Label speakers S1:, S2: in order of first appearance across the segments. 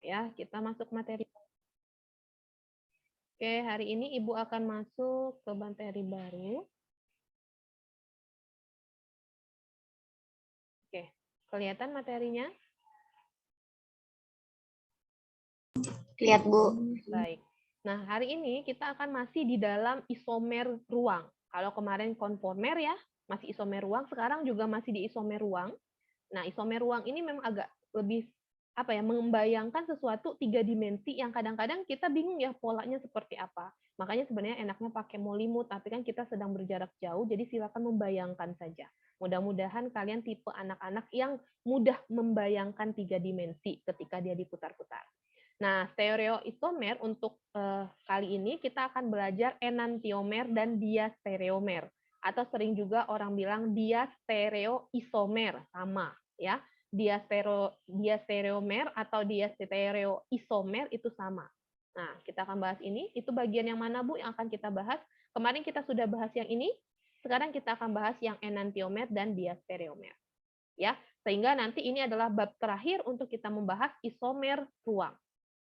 S1: Ya, kita masuk materi. Oke, hari ini Ibu akan masuk ke materi baru. Oke, kelihatan materinya?
S2: Lihat, Bu.
S1: Baik. Nah, hari ini kita akan masih di dalam isomer ruang. Kalau kemarin konformer ya, masih isomer ruang, sekarang juga masih di isomer ruang. Nah, isomer ruang ini memang agak lebih membayangkan sesuatu 3 dimensi yang kadang-kadang kita bingung ya polanya seperti apa. Makanya sebenarnya enaknya pakai Molimut, tapi kan kita sedang berjarak jauh, jadi silakan membayangkan saja. Mudah-mudahan kalian tipe anak-anak yang mudah membayangkan 3 dimensi ketika dia diputar-putar. Nah, stereoisomer untuk kali ini kita akan belajar enantiomer dan diastereomer. Atau sering juga orang bilang diastereoisomer, sama ya. Diastereomer atau diastereoisomer itu sama. Nah, kita akan bahas ini. Itu bagian yang mana, Bu, yang akan kita bahas? Kemarin kita sudah bahas yang ini, sekarang kita akan bahas yang enantiomer dan diastereomer. Ya, sehingga nanti ini adalah bab terakhir untuk kita membahas isomer ruang.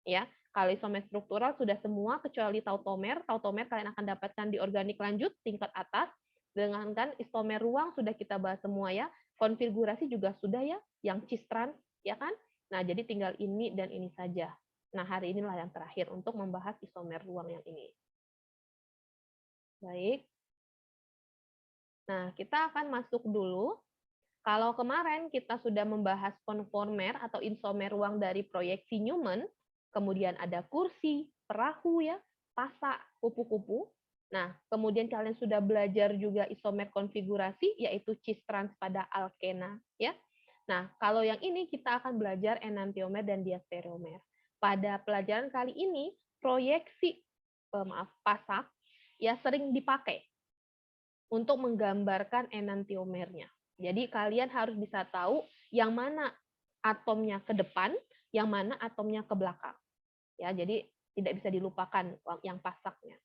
S1: Ya, kalau isomer struktural sudah semua kecuali tautomer. Tautomer kalian akan dapatkan di organik lanjut tingkat atas. Dengan isomer ruang sudah kita bahas semua ya. Konfigurasi juga sudah ya, yang cis trans ya kan. Nah, jadi tinggal ini dan ini saja. Nah, hari inilah yang terakhir untuk membahas isomer ruang yang ini. Baik. Nah, kita akan masuk dulu. Kalau kemarin kita sudah membahas konformer atau isomer ruang dari proyeksi Newman, kemudian ada kursi, perahu ya, pasak, kupu-kupu. Nah, kemudian kalian sudah belajar juga isomer konfigurasi, yaitu cis trans pada alkena ya. Nah, kalau yang ini kita akan belajar enantiomer dan diastereomer. Pada pelajaran kali ini, proyeksi pasak ya sering dipakai untuk menggambarkan enantiomernya. Jadi kalian harus bisa tahu yang mana atomnya ke depan, yang mana atomnya ke belakang. Ya, jadi tidak bisa dilupakan yang pasaknya.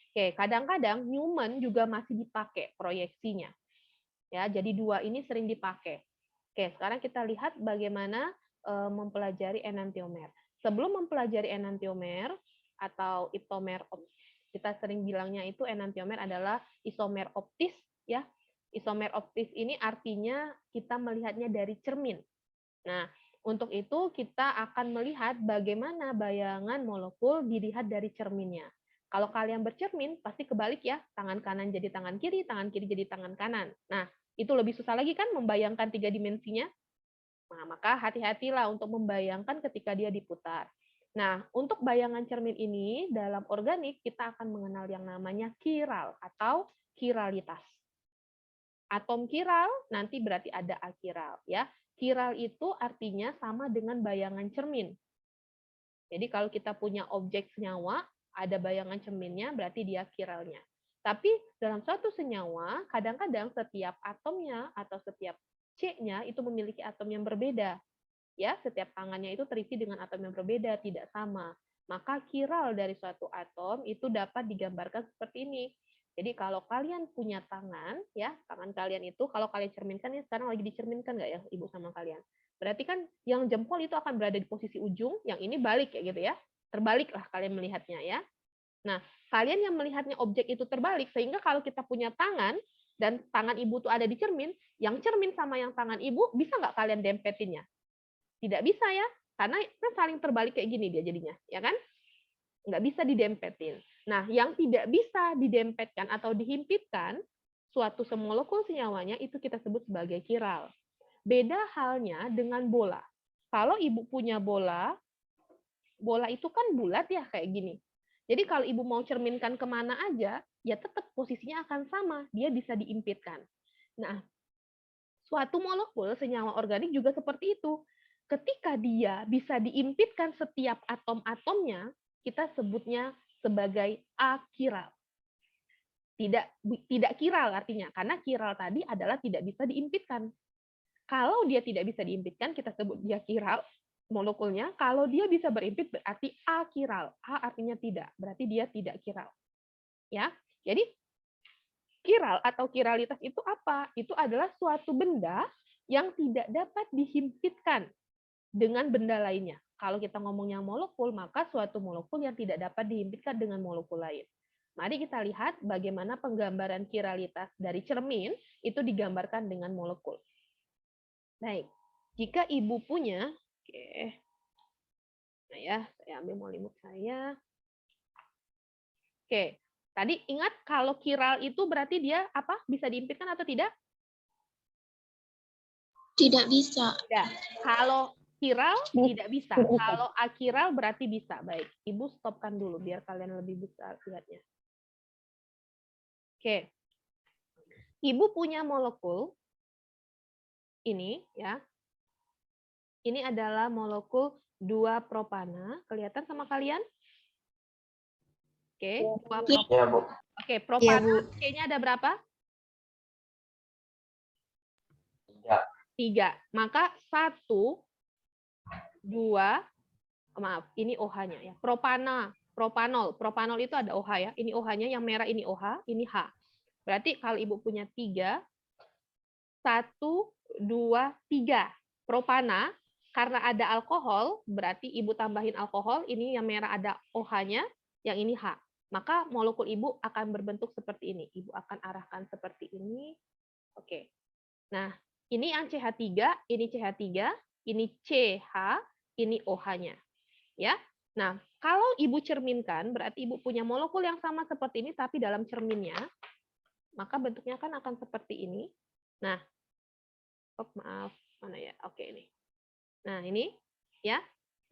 S1: Oke, kadang-kadang Newman juga masih dipakai proyeksinya. Ya, jadi dua ini sering dipakai. Oke, sekarang kita lihat bagaimana mempelajari enantiomer. Sebelum mempelajari enantiomer atau isomer, kita sering bilangnya itu enantiomer adalah isomer optis ya. Isomer optis ini artinya kita melihatnya dari cermin. Nah, untuk itu kita akan melihat bagaimana bayangan molekul dilihat dari cerminnya. Kalau kalian bercermin, pasti kebalik ya. Tangan kanan jadi tangan kiri jadi tangan kanan. Nah, itu lebih susah lagi kan membayangkan 3 dimensinya? Nah, maka hati-hatilah untuk membayangkan ketika dia diputar. Nah, untuk bayangan cermin ini, dalam organik kita akan mengenal yang namanya kiral atau kiralitas. Atom kiral nanti berarti ada akiral ya. Kiral itu artinya sama dengan bayangan cermin. Jadi kalau kita punya objek senyawa, ada bayangan cerminnya berarti dia kiralnya. Tapi dalam suatu senyawa, kadang-kadang setiap atomnya atau setiap C-nya itu memiliki atom yang berbeda. Ya, setiap tangannya itu terisi dengan atom yang berbeda, tidak sama. Maka kiral dari suatu atom itu dapat digambarkan seperti ini. Jadi kalau kalian punya tangan, ya tangan kalian itu kalau kalian cerminkan, ini sekarang lagi dicerminkan nggak ya ibu sama kalian? Berarti kan yang jempol itu akan berada di posisi ujung, yang ini balik ya gitu ya. Terbalik lah kalian melihatnya ya. Nah, kalian yang melihatnya objek itu terbalik, sehingga kalau kita punya tangan dan tangan ibu tuh ada di cermin, yang cermin sama yang tangan ibu bisa nggak kalian dempetinnya? Tidak bisa ya, karena kan saling terbalik kayak gini dia jadinya, ya kan? Nggak bisa didempetin. Nah, yang tidak bisa didempetkan atau dihimpitkan, suatu semolekul senyawanya itu kita sebut sebagai kiral. Beda halnya dengan bola. Kalau ibu punya bola, bola itu kan bulat ya kayak gini. Jadi kalau ibu mau cerminkan kemana aja, ya tetap posisinya akan sama, dia bisa diimpitkan. Nah, suatu molekul senyawa organik juga seperti itu. Ketika dia bisa diimpitkan setiap atom-atomnya, kita sebutnya sebagai akiral. Tidak kiral artinya, karena kiral tadi adalah tidak bisa diimpitkan. Kalau dia tidak bisa diimpitkan, kita sebut dia kiral molekulnya. Kalau dia bisa berimpit berarti akiral. A artinya tidak, berarti dia tidak kiral. Ya, jadi kiral atau kiralitas itu apa? Itu adalah suatu benda yang tidak dapat dihimpitkan dengan benda lainnya. Kalau kita ngomongnya molekul, maka suatu molekul yang tidak dapat dihimpitkan dengan molekul lain. Mari kita lihat bagaimana penggambaran kiralitas dari cermin itu digambarkan dengan molekul. Baik, jika Ibu punya, oke, nah ya, saya ambil molimut saya. Oke, tadi ingat kalau kiral itu berarti dia apa? Bisa dihimpitkan atau tidak?
S2: Tidak bisa.
S1: Tidak. Kalau kiral tidak bisa. Kalau akiral berarti bisa. Baik, Ibu stopkan dulu biar kalian lebih bisa lihatnya. Oke. Ibu punya molekul ini ya. Ini adalah molekul 2-propana. Kelihatan sama kalian? Oke, 2-propana.
S3: Ya, Bu.
S1: Oke, propana C-nya ada berapa? 3. Maka 1, 2, maaf, ini OH-nya ya. Propanol. Propanol itu ada OH ya. Ini OH-nya, yang merah ini OH, ini H. Berarti kalau Ibu punya 3, 1, 2, 3. Propana, karena ada alkohol, berarti Ibu tambahin alkohol, ini yang merah ada OH-nya, yang ini H. Maka molekul Ibu akan berbentuk seperti ini. Ibu akan arahkan seperti ini. Oke. Nah, ini yang CH3, ini CH3, ini CH, ini OH-nya. Ya. Nah, kalau Ibu cerminkan, berarti Ibu punya molekul yang sama seperti ini, tapi dalam cerminnya, maka bentuknya kan akan seperti ini. Nah, maaf, mana ya? Oke, ini. Nah, ini, ya.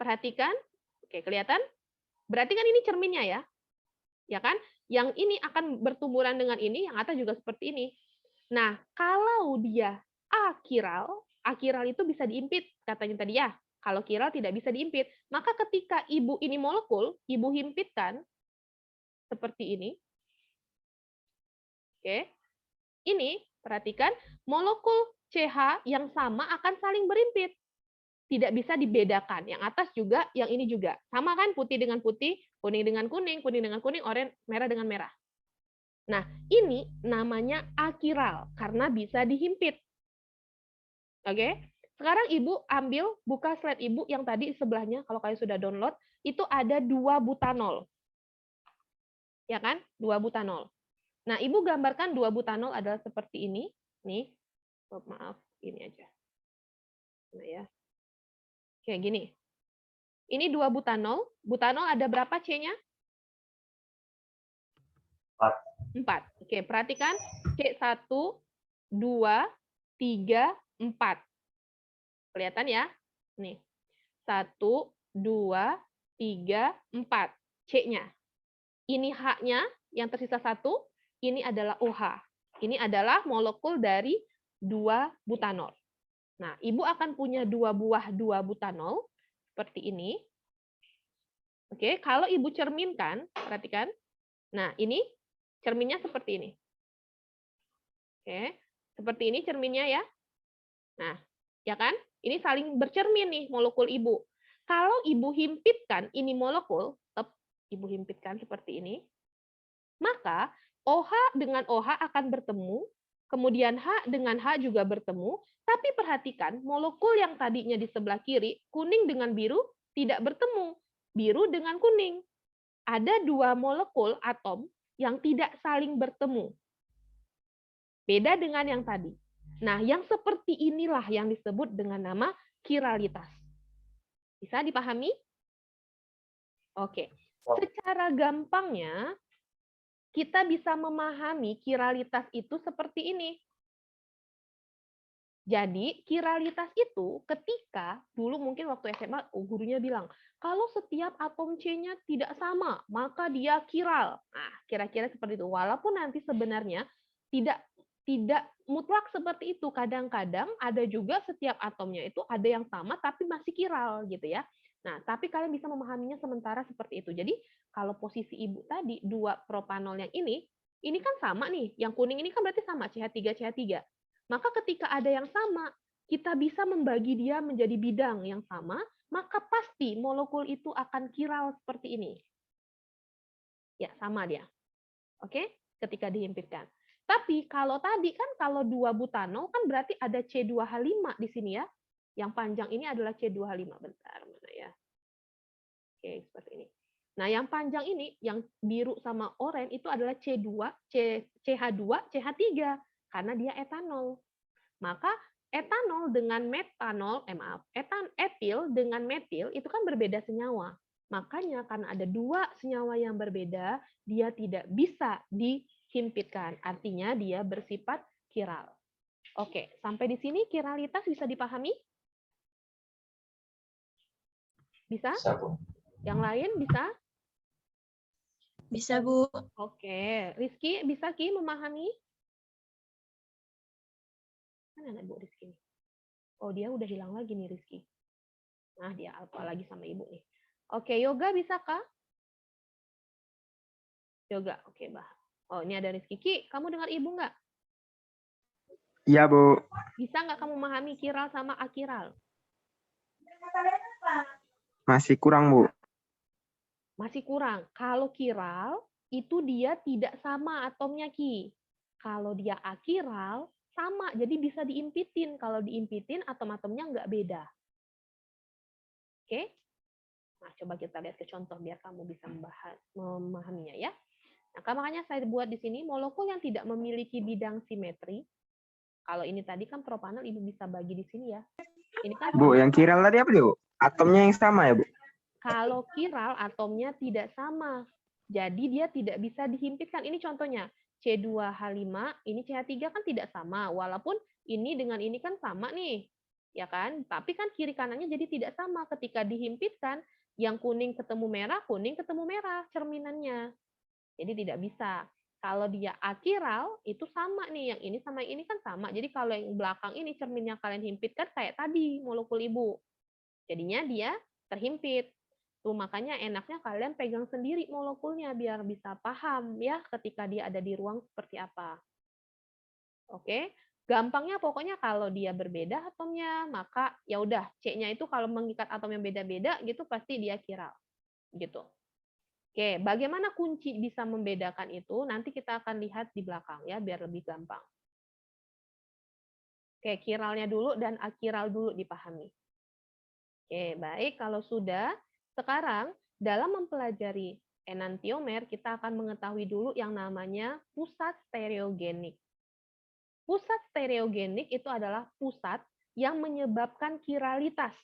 S1: Perhatikan. Oke, kelihatan? Berarti kan ini cerminnya ya. Ya kan? Yang ini akan bertumburan dengan ini, yang atas juga seperti ini. Nah, kalau dia akiral, akiral itu bisa diimpit, katanya tadi ya. Kalau kiral tidak bisa diimpit. Maka ketika Ibu ini molekul, Ibu himpitkan seperti ini. Oke. Ini, perhatikan, molekul CH yang sama akan saling berimpit. Tidak bisa dibedakan. Yang atas juga, yang ini juga. Sama kan, putih dengan putih, kuning dengan kuning, kuning dengan kuning, oranye, merah dengan merah. Nah, ini namanya akiral, karena bisa dihimpit. Oke, sekarang Ibu ambil, buka slide Ibu yang tadi sebelahnya, kalau kalian sudah download, itu ada 2-butanol. Ya kan? 2-butanol. Nah, Ibu gambarkan 2-butanol adalah seperti ini. Nih, maaf, ini aja. Nah ya. Kayak gini. Ini 2-butanol. Butanol ada berapa C-nya? 4. Oke, perhatikan. C1, 2, 3, 4. Kelihatan ya? Nih. 1, 2, 3, 4. C-nya. Ini H-nya, yang tersisa 1. Ini adalah OH. Ini adalah molekul dari 2-butanol. Nah, Ibu akan punya 2 buah 2-butanol seperti ini. Oke, kalau Ibu cerminkan, perhatikan. Nah, ini cerminnya seperti ini. Oke, seperti ini cerminnya ya. Nah, ya kan? Ini saling bercermin nih molekul Ibu. Kalau Ibu himpitkan ini molekul, Ibu himpitkan seperti ini, maka OH dengan OH akan bertemu, kemudian H dengan H juga bertemu, tapi perhatikan molekul yang tadinya di sebelah kiri, kuning dengan biru, tidak bertemu. Biru dengan kuning. Ada 2 molekul atom yang tidak saling bertemu. Beda dengan yang tadi. Nah, yang seperti inilah yang disebut dengan nama kiralitas. Bisa dipahami? Oke. Secara gampangnya, kita bisa memahami kiralitas itu seperti ini. Jadi, kiralitas itu ketika dulu mungkin waktu SMA gurunya bilang, kalau setiap atom C-nya tidak sama, maka dia kiral. Nah, kira-kira seperti itu. Walaupun nanti sebenarnya tidak mutlak seperti itu. Kadang-kadang ada juga setiap atomnya itu ada yang sama tapi masih kiral gitu ya. Nah, tapi kalian bisa memahaminya sementara seperti itu. Jadi, kalau posisi Ibu tadi 2 propanol yang ini kan sama nih. Yang kuning ini kan berarti sama CH3 CH3. Maka ketika ada yang sama, kita bisa membagi dia menjadi bidang yang sama, maka pasti molekul itu akan kiral seperti ini. Ya, sama dia. Oke, ketika dihimpitkan. Tapi kalau tadi kan kalau 2-butanol kan berarti ada C2H5 di sini ya. Yang panjang ini adalah C2H5. Bentar, mana ya? Oke, seperti ini. Nah, yang panjang ini, yang biru sama oranye itu adalah CH2, CH3 karena dia etanol. Maka etanol dengan metanol, etil dengan metil itu kan berbeda senyawa. Makanya karena ada dua senyawa yang berbeda, dia tidak bisa dihimpitkan. Artinya dia bersifat kiral. Oke, sampai di sini kiralitas bisa dipahami? Bisa?
S3: Bisa, Bu.
S1: Yang lain bisa?
S2: Bisa, Bu.
S1: Oke, Rizky bisa Ki memahami? Mana Bu Rizky? Oh, dia udah hilang lagi nih Rizky. Nah, dia apa lagi sama Ibu nih. Oke, Yoga bisa Kak? Yoga, oke, Bah. Oh, ini ada Rizky. Ki, kamu dengar Ibu nggak?
S4: Iya, Bu.
S1: Bisa nggak kamu memahami kiral sama akiral?
S4: Masih kurang, Bu.
S1: Masih kurang. Kalau kiral, itu dia tidak sama atomnya, Ki. Kalau dia akiral, sama. Jadi bisa diimpitin. Kalau diimpitin, atom-atomnya nggak beda. Oke? Nah, coba kita lihat ke contoh biar kamu bisa memahaminya ya. Nah, makanya saya buat di sini molekul yang tidak memiliki bidang simetri. Kalau ini tadi kan propanol, Ibu bisa bagi di sini ya. Ini kan
S4: Bu, yang kiral tadi apa, Bu? Atomnya yang sama ya, Bu?
S1: kalau kiral atomnya tidak sama. Jadi dia tidak bisa dihimpitkan. Ini contohnya. C2H5, ini CH3 kan tidak sama. Walaupun ini dengan ini kan sama nih. Ya kan? Tapi kan kiri kanannya jadi tidak sama. Ketika dihimpitkan, yang kuning ketemu merah cerminannya. Jadi tidak bisa. Kalau dia akiral, itu sama nih. Yang ini sama yang ini kan sama. Jadi kalau yang belakang ini cerminnya kalian himpitkan kayak tadi molekul Ibu. Jadinya dia terhimpit. Tuh makanya enaknya kalian pegang sendiri molekulnya biar bisa paham ya ketika dia ada di ruang seperti apa. Oke. Gampangnya pokoknya kalau dia berbeda atomnya, maka ya udah C-nya itu kalau mengikat atom yang beda-beda gitu pasti dia kiral. Gitu. Oke, bagaimana kunci bisa membedakan itu? Nanti kita akan lihat di belakang ya biar lebih gampang. Oke, kiralnya dulu dan akiral dulu dipahami. Oke, baik. Kalau sudah, sekarang dalam mempelajari enantiomer, kita akan mengetahui dulu yang namanya pusat stereogenik. Pusat stereogenik itu adalah pusat yang menyebabkan kiralitas.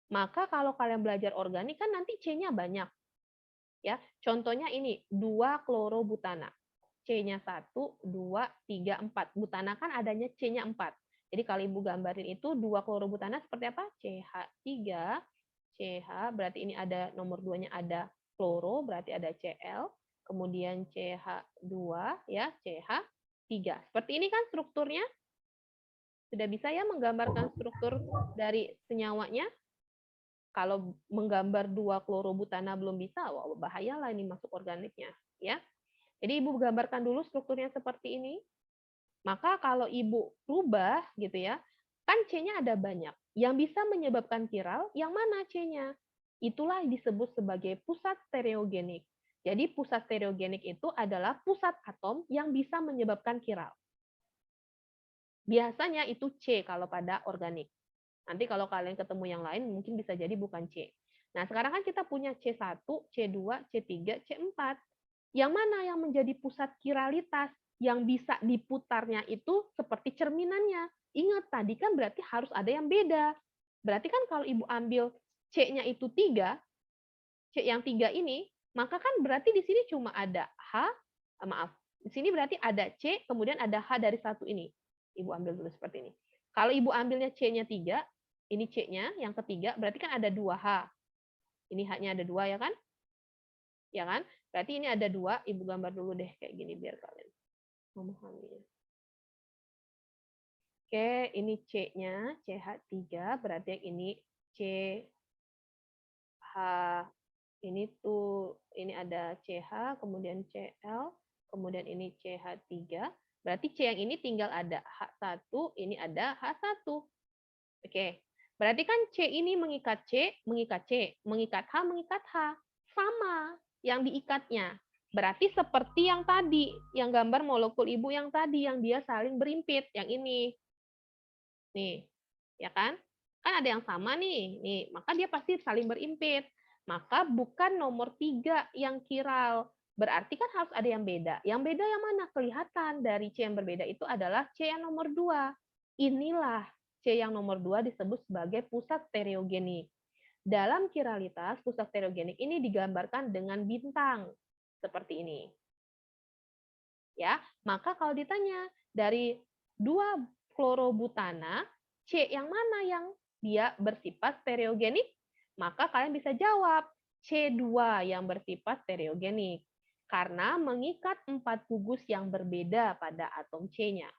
S1: Maka kalau kalian belajar organik kan nanti C-nya banyak. Ya, contohnya ini 2-klorobutana. C-nya 1, 2, 3, 4. Butana kan adanya C-nya 4. Jadi kalau Ibu gambarin itu 2-klorobutana seperti apa? CH3, CH, berarti ini ada nomor 2-nya ada kloro, berarti ada Cl, kemudian CH2, ya, CH3. Seperti ini kan strukturnya? Sudah bisa ya menggambarkan struktur dari senyawanya? Kalau menggambar 2-klorobutana belum bisa, wah bahayalah ini masuk organiknya, ya. Jadi Ibu gambarkan dulu strukturnya seperti ini. Maka kalau Ibu rubah gitu ya, kan C-nya ada banyak. Yang bisa menyebabkan kiral, yang mana C-nya? Itulah disebut sebagai pusat stereogenik. Jadi pusat stereogenik itu adalah pusat atom yang bisa menyebabkan kiral. Biasanya itu C kalau pada organik. Nanti kalau kalian ketemu yang lain mungkin bisa jadi bukan C. Nah, sekarang kan kita punya C1, C2, C3, C4. Yang mana yang menjadi pusat kiralitas? Yang bisa diputarnya itu seperti cerminannya. Ingat, tadi kan berarti harus ada yang beda. Berarti kan kalau Ibu ambil C-nya itu 3, C yang 3 ini, maka kan berarti di sini cuma ada H, maaf, di sini berarti ada C, kemudian ada H dari satu ini. Ibu ambil dulu seperti ini. Kalau Ibu ambilnya C-nya 3, ini C-nya yang ketiga, berarti kan ada 2H. Ini H-nya ada 2 ya kan? Ya kan? Berarti ini ada 2, Ibu gambar dulu deh kayak gini biar kalian memahaminya. Oke, ini C-nya, CH3, berarti yang ini CH, ini tuh, ini ada CH, kemudian CL, kemudian ini CH3, berarti C yang ini tinggal ada H1, ini ada H1. Oke, berarti kan C ini mengikat C, mengikat C, mengikat H, mengikat H. Sama yang diikatnya. Berarti seperti yang tadi, yang gambar molekul Ibu yang tadi, yang dia saling berimpit, yang ini. Nih, ya kan? Kan ada yang sama nih, maka dia pasti saling berimpit. maka bukan nomor 3 yang kiral. Berarti kan harus ada yang beda. Yang beda yang mana? Kelihatan dari C yang berbeda itu adalah C yang nomor 2. Inilah C yang nomor 2 disebut sebagai pusat stereogenik. Dalam kiralitas, pusat stereogenik ini digambarkan dengan bintang. Seperti ini. Ya, maka kalau ditanya dari 2 klorobutana, C yang mana yang dia bersifat stereogenik? Maka kalian bisa jawab C2 yang bersifat stereogenik. Karena mengikat 4 gugus yang berbeda pada atom C-nya.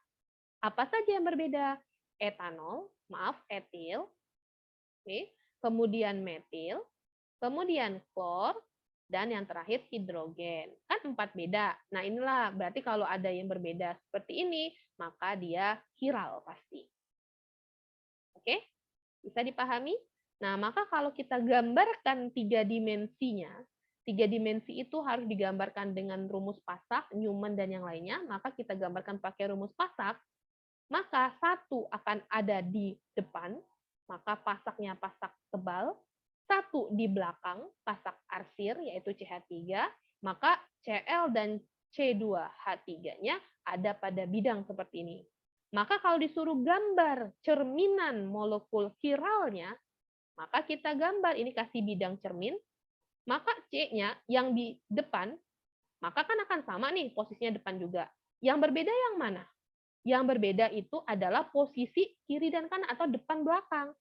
S1: Apa saja yang berbeda? Etanol, etil, kemudian metil, kemudian klor, dan yang terakhir hidrogen. Kan 4 beda. Nah inilah berarti kalau ada yang berbeda seperti ini, maka dia kiral pasti. Oke? Bisa dipahami? Nah, maka kalau kita gambarkan 3 dimensinya, 3 dimensi itu harus digambarkan dengan rumus Pasak, Newman, dan yang lainnya, maka kita gambarkan pakai rumus Pasak, maka 1 akan ada di depan, maka pasaknya pasak tebal, 1 di belakang, pasak arsir, yaitu CH3, maka Cl dan C2H3-nya ada pada bidang seperti ini. Maka kalau disuruh gambar cerminan molekul kiralnya, maka kita gambar, ini kasih bidang cermin, maka C-nya yang di depan, maka kan akan sama nih, posisinya depan juga. Yang berbeda yang mana? Yang berbeda itu adalah posisi kiri dan kanan atau depan belakang.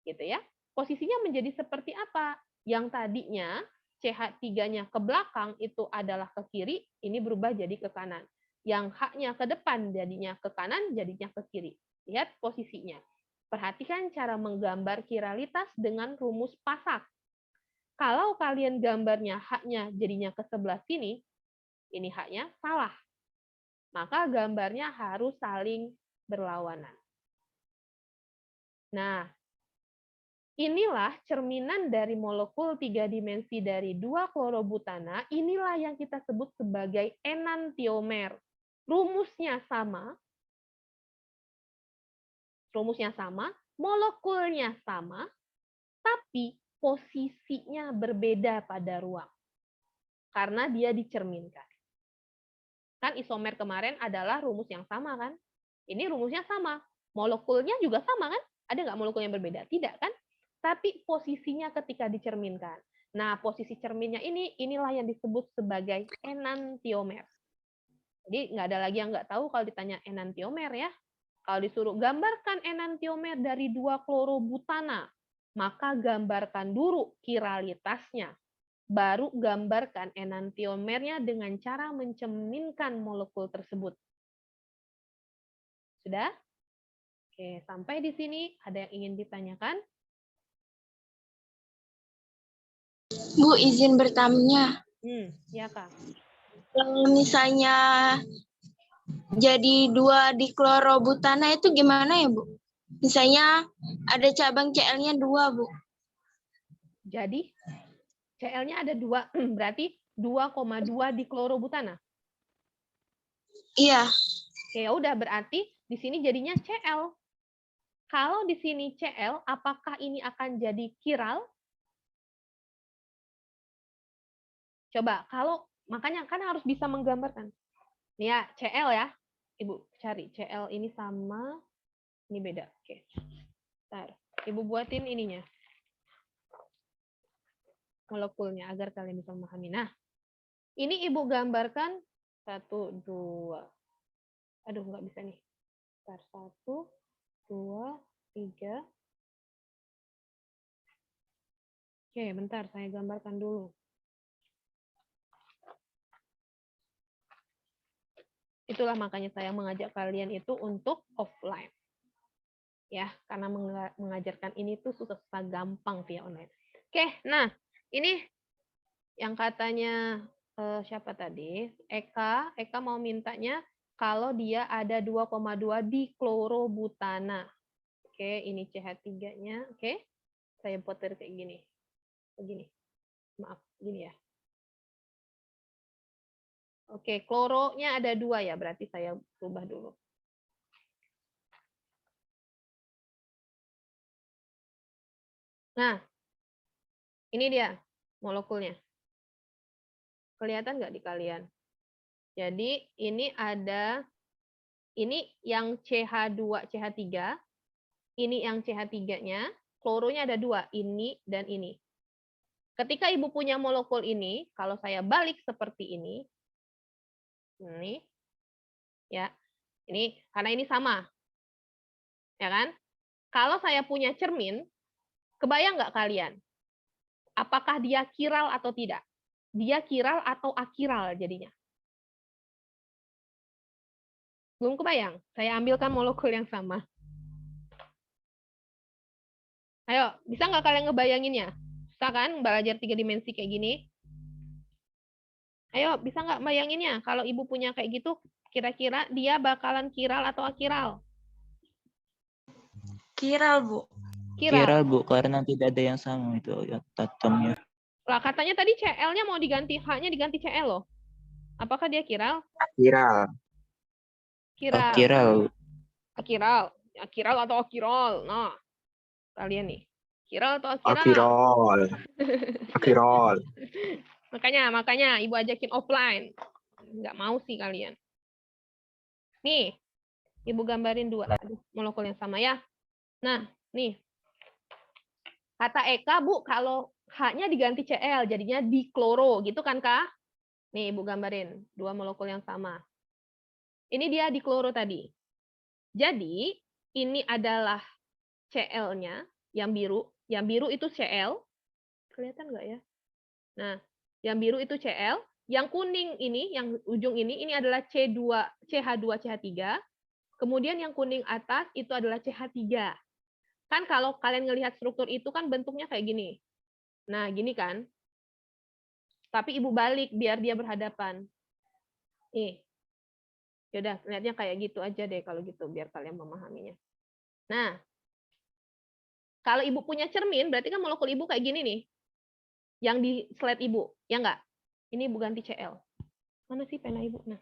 S1: Gitu ya. Posisinya menjadi seperti apa? Yang tadinya CH3-nya ke belakang itu adalah ke kiri, ini berubah jadi ke kanan. Yang H-nya ke depan jadinya ke kanan, jadinya ke kiri. Lihat posisinya. Perhatikan cara menggambar kiralitas dengan rumus Pasak. Kalau kalian gambarnya H-nya jadinya ke sebelah sini, ini H-nya salah. Maka gambarnya harus saling berlawanan. Nah, inilah cerminan dari molekul 3 dimensi dari 2 klorobutana. Inilah yang kita sebut sebagai enantiomer. Rumusnya sama, molekulnya sama, tapi posisinya berbeda pada ruang. Karena dia dicerminkan. Kan isomer kemarin adalah rumus yang sama kan? Ini rumusnya sama. Molekulnya juga sama kan? Ada nggak molekul yang berbeda? Tidak kan? Tapi posisinya ketika dicerminkan. Nah, posisi cerminnya inilah yang disebut sebagai enantiomer. Jadi nggak ada lagi yang nggak tahu kalau ditanya enantiomer ya. Kalau disuruh gambarkan enantiomer dari 2 klorobutana, maka gambarkan dulu kiralitasnya. Baru gambarkan enantiomernya dengan cara mencerminkan molekul tersebut. Sudah? Oke, sampai di sini ada yang ingin ditanyakan?
S2: Bu, izin bertanya.
S1: Ya Kak.
S2: Kalau misalnya jadi 2 diklorobutana itu gimana ya, Bu? Misalnya ada cabang Cl-nya 2, Bu.
S1: Jadi Cl-nya ada 2, berarti 2,2 diklorobutana.
S2: Iya.
S1: Oke, ya udah berarti di sini jadinya Cl. Kalau di sini Cl, apakah ini akan jadi kiral? Coba, kalau makanya kan harus bisa menggambarkan. Nih ya, Cl ya. Ibu cari Cl ini sama, ini beda. Oke. Bentar. Ibu buatin ininya. Molekulnya agar kalian bisa memahami. Nah, ini Ibu gambarkan 1, 2. Aduh, nggak bisa nih. Bentar, 1, 2, 3. Oke, bentar. Saya gambarkan dulu. Itulah makanya saya mengajak kalian itu untuk offline. Ya, karena mengajarkan ini tuh susah-susah gampang via online. Oke, nah ini yang katanya siapa tadi? Eka mau mintanya kalau dia ada 2,2 diklorobutana. Oke, ini CH3-nya. Oke, saya poter kayak gini. Begini. Maaf, gini ya. Oke, kloronya ada 2 ya, berarti saya ubah dulu. Nah, ini dia. molekulnya? Kelihatan nggak di kalian? Jadi ini ada, ini yang CH2, CH3, ini yang CH3-nya, kloronya ada 2, ini dan ini. Ketika Ibu punya molekul ini, kalau saya balik seperti ini ya, ini karena ini sama, ya kan? Kalau saya punya cermin, kebayang nggak kalian? Apakah dia kiral atau tidak? Dia kiral atau akiral jadinya? Belum kebayang. Saya ambilkan molekul yang sama. Ayo, bisa nggak kalian ngebayanginnya? Bisa kan belajar 3 dimensi kayak gini? Ayo, bisa nggak bayanginnya? Kalau Ibu punya kayak gitu, kira-kira dia bakalan kiral atau akiral?
S2: Kiral, Bu.
S1: Kiral.
S3: Kiral, Bu, karena tidak ada yang sama itu ya, atomnya.
S1: Lah, katanya tadi Cl-nya mau diganti, H-nya diganti Cl loh. Apakah dia kiral?
S4: Viral.
S1: Kiral.
S3: Kiral.
S1: Akiral. Akiral atau akirol? Nah, kalian nih. Kiral atau akiral?
S4: Akirol. Akirol.
S1: Makanya Ibu ajakin offline. Nggak mau sih kalian. Nih, Ibu gambarin 2. Aduh, molekul yang sama ya. Nah, nih. Kata Eka, Bu, kalau H-nya diganti Cl, jadinya dikloro. Gitu kan, Kak? Nih, Ibu gambarin. 2 molekul yang sama. Ini dia dikloro tadi. Jadi, ini adalah Cl-nya, yang biru. Yang biru itu Cl. Kelihatan nggak ya? Nah, yang biru itu Cl. Yang kuning ini, yang ujung ini adalah CH2, CH3. Kemudian yang kuning atas itu adalah CH3. Kan kalau kalian ngelihat struktur itu kan bentuknya kayak gini. Nah, gini kan. Tapi Ibu balik biar dia berhadapan. Nih. Yaudah, lihatnya kayak gitu aja deh kalau gitu, biar kalian memahaminya. Nah, kalau Ibu punya cermin, berarti kan molekul Ibu kayak gini nih. Yang di slide Ibu, ya enggak? Ini Ibu ganti Cl. Mana sih pena Ibu? Nah,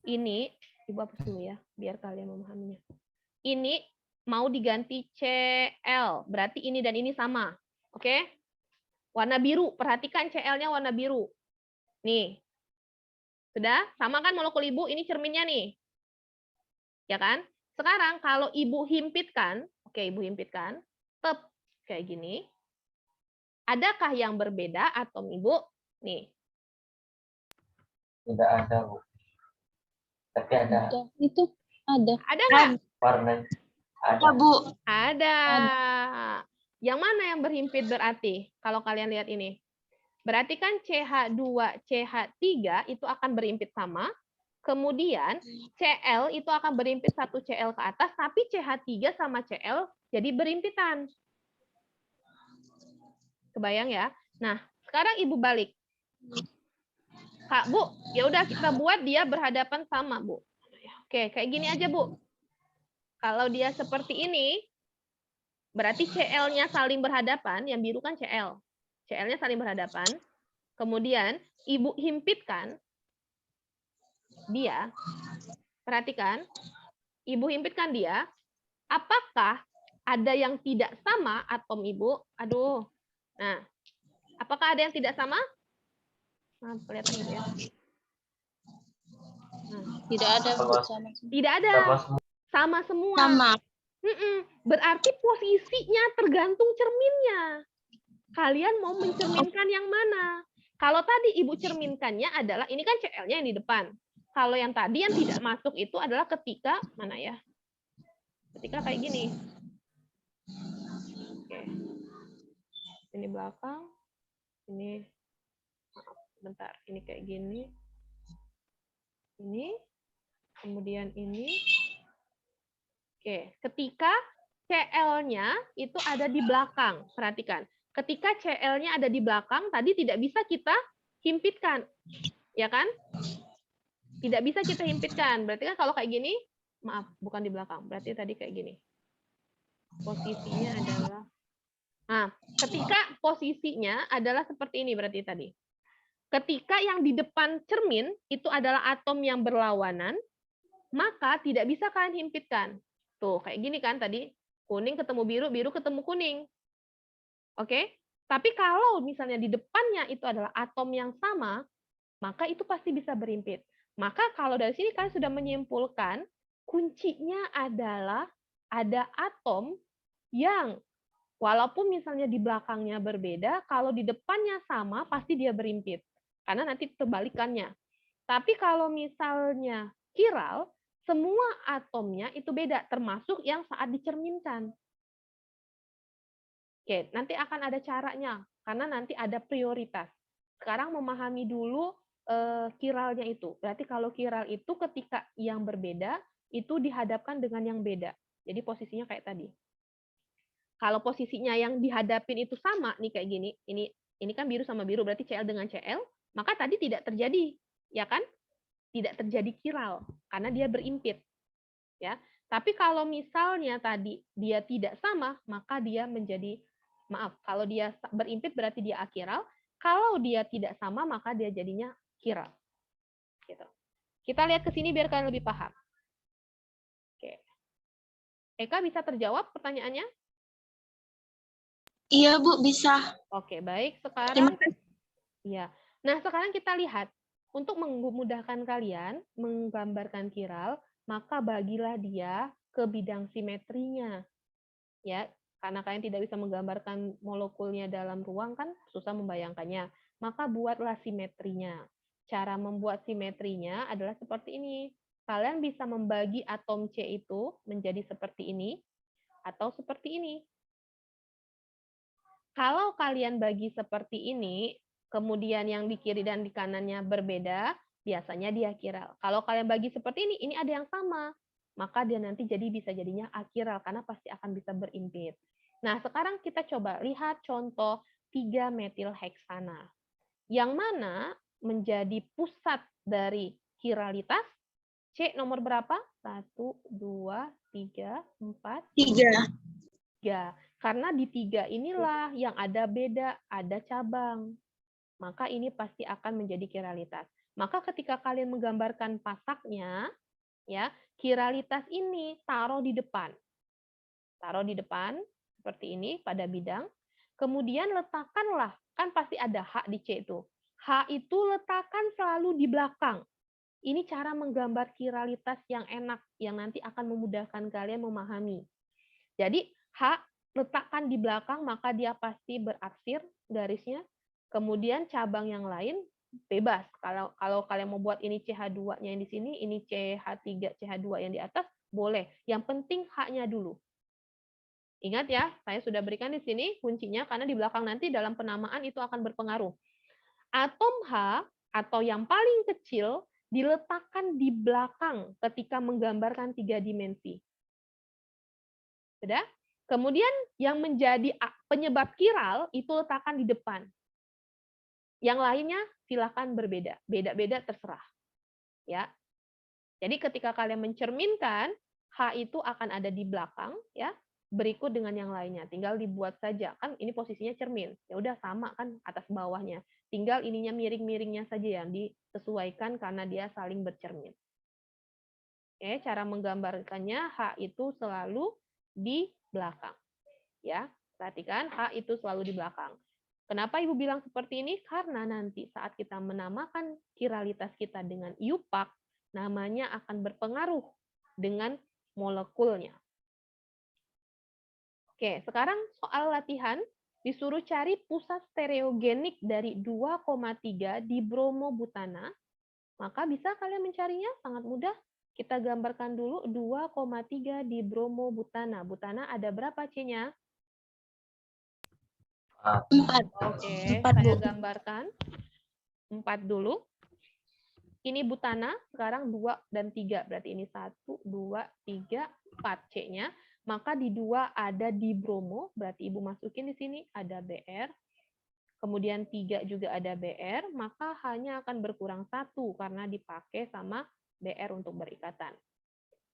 S1: ini Ibu hapus dulu ya, biar kalian memahaminya. Ini mau diganti Cl, berarti ini dan ini sama. Oke? Warna biru, perhatikan Cl-nya warna biru. Nih. Sudah? Sama kan molekul Ibu, ini cerminnya nih. Ya kan? Sekarang kalau Ibu himpitkan, oke Ibu himpitkan, tep kayak gini. Adakah yang berbeda atom Ibu? Nih.
S5: Tidak ada, Bu. Tapi ada
S2: Itu ada.
S1: Ada nggak?
S5: warna.
S2: Ada,
S5: Ada.
S2: Bu.
S1: Ada. Yang mana yang berhimpit berarti? Kalau kalian lihat ini. Berarti kan CH2, CH3 itu akan berhimpit sama. Kemudian Cl itu akan berhimpit 1 Cl ke atas, tapi CH3 sama Cl jadi berhimpitan. Kebayang ya? Nah, sekarang Ibu balik. Kak, Bu, ya udah kita buat dia berhadapan sama, Bu. Oke, kayak gini aja, Bu. Kalau dia seperti ini, berarti Cl-nya saling berhadapan, yang biru kan Cl. Cl-nya saling berhadapan. Kemudian Ibu himpitkan dia. Perhatikan. Ibu himpitkan dia. Apakah ada yang tidak sama atom Ibu? Aduh. Nah, apakah ada yang tidak sama? Nah, kelihatan gitu ya. Nah,
S2: Tidak ada, Bu. Sama.
S1: tidak ada. Sama semua.
S2: Sama.
S1: Berarti posisinya tergantung cerminnya. Kalian mau mencerminkan yang mana? Kalau tadi Ibu cerminkannya adalah, ini kan Cl-nya yang di depan. Kalau yang tadi yang tidak masuk itu adalah ketika, mana ya? Ketika kayak gini. Oke. Ini belakang. Ini, maaf, bentar. Ini kayak gini. Ini. Kemudian ini. Oke. Ketika Cl-nya itu ada di belakang. Perhatikan. Ketika Cl-nya ada di belakang, tadi tidak bisa kita himpitkan. Ya kan? Tidak bisa kita himpitkan. Berarti kan kalau kayak gini, maaf, bukan di belakang. Berarti tadi kayak gini. Posisinya adalah, nah, ketika posisinya adalah seperti ini berarti tadi. Ketika yang di depan cermin itu adalah atom yang berlawanan, maka tidak bisa kalian himpitkan. Tuh, kayak gini kan tadi. Kuning ketemu biru, biru ketemu kuning. Oke? Tapi kalau misalnya di depannya itu adalah atom yang sama, maka itu pasti bisa berimpit. Maka kalau dari sini kalian sudah menyimpulkan, kuncinya adalah ada atom yang walaupun misalnya di belakangnya berbeda, kalau di depannya sama, pasti dia berimpit. Karena nanti terbalikannya. Tapi kalau misalnya chiral, semua atomnya itu beda, termasuk yang saat dicerminkan. Oke, nanti akan ada caranya, karena nanti ada prioritas. Sekarang memahami dulu kiralnya itu. Berarti kalau kiral itu ketika yang berbeda, itu dihadapkan dengan yang beda. Jadi posisinya kayak tadi. Kalau posisinya yang dihadapin itu sama, nih kayak gini, ini kan biru sama biru, berarti Cl dengan Cl, maka tadi tidak terjadi, ya kan? Tidak terjadi kiral, karena dia berimpit. Ya. Tapi kalau misalnya tadi dia tidak sama, maka dia menjadi, maaf, kalau dia berimpit berarti dia akiral, kalau dia tidak sama maka dia jadinya kiral. Gitu. Kita lihat ke sini biar kalian lebih paham. Oke. Eka bisa terjawab pertanyaannya?
S2: Iya, Bu, bisa.
S1: Oke, baik.
S2: Terima
S1: Sekarang
S2: kasih.
S1: ya. Nah, sekarang kita lihat untuk memudahkan kalian menggambarkan kiral, maka bagilah dia ke bidang simetrinya. Ya, karena kalian tidak bisa menggambarkan molekulnya dalam ruang kan susah membayangkannya. Maka buatlah simetrinya. Cara membuat simetrinya adalah seperti ini. Kalian bisa membagi atom C itu menjadi seperti ini atau seperti ini. Kalau kalian bagi seperti ini, kemudian yang di kiri dan di kanannya berbeda, biasanya dia kiral. Kalau kalian bagi seperti ini ada yang sama, maka dia nanti bisa jadinya akiral karena pasti akan bisa berimpit. Nah, sekarang kita coba lihat contoh 3 metil heksana. Yang mana menjadi pusat dari kiralitas C nomor berapa? 1, 2, 3, 4, 3. Karena di 3 inilah yang ada beda, ada cabang. Maka ini pasti akan menjadi kiralitas. Maka ketika kalian menggambarkan pasaknya, ya, kiralitas ini taruh di depan. Taruh di depan seperti ini pada bidang. Kemudian letakkanlah, kan pasti ada H di C itu. H itu letakkan selalu di belakang. Ini cara menggambar kiralitas yang enak, yang nanti akan memudahkan kalian memahami. Jadi H letakkan di belakang, maka dia pasti beraksir garisnya. Kemudian cabang yang lain bebas. Kalau kalian mau buat ini CH2-nya yang di sini, ini CH3, CH2 yang di atas, boleh. Yang penting H-nya dulu. Ingat ya, saya sudah berikan di sini kuncinya, karena di belakang nanti dalam penamaan itu akan berpengaruh. Atom H, atau yang paling kecil, diletakkan di belakang ketika menggambarkan 3 dimensi. Sudah? Kemudian yang menjadi penyebab kiral itu letakkan di depan. Yang lainnya silakan berbeda, beda-beda terserah. Ya. Jadi ketika kalian mencerminkan, H itu akan ada di belakang, ya. Berikut dengan yang lainnya, tinggal dibuat saja. Kan ini posisinya cermin. Ya udah sama kan atas bawahnya. Tinggal ininya miring-miringnya saja yang disesuaikan karena dia saling bercermin. Oke, cara menggambarkannya H itu selalu di belakang. Ya, perhatikan H itu selalu di belakang. Kenapa Ibu bilang seperti ini? Karena nanti saat kita menamakan kiralitas kita dengan IUPAC, namanya akan berpengaruh dengan molekulnya. Oke, sekarang soal latihan, disuruh cari pusat stereogenik dari 2,3 di bromobutana. Maka bisa kalian mencarinya, sangat mudah. Kita gambarkan dulu 2,3 di bromobutana. Butana ada berapa C-nya?
S2: 4.
S1: Oke,
S2: 4,
S1: saya
S2: Bu.
S1: gambarkan 4 dulu. Ini butana, sekarang 2 dan 3. Berarti ini 1, 2, 3, 4 C-nya. Maka di 2 ada di bromo, berarti Ibu masukin di sini ada Br. Kemudian 3 juga ada BR, maka hanya akan berkurang 1 karena dipakai sama BR untuk berikatan.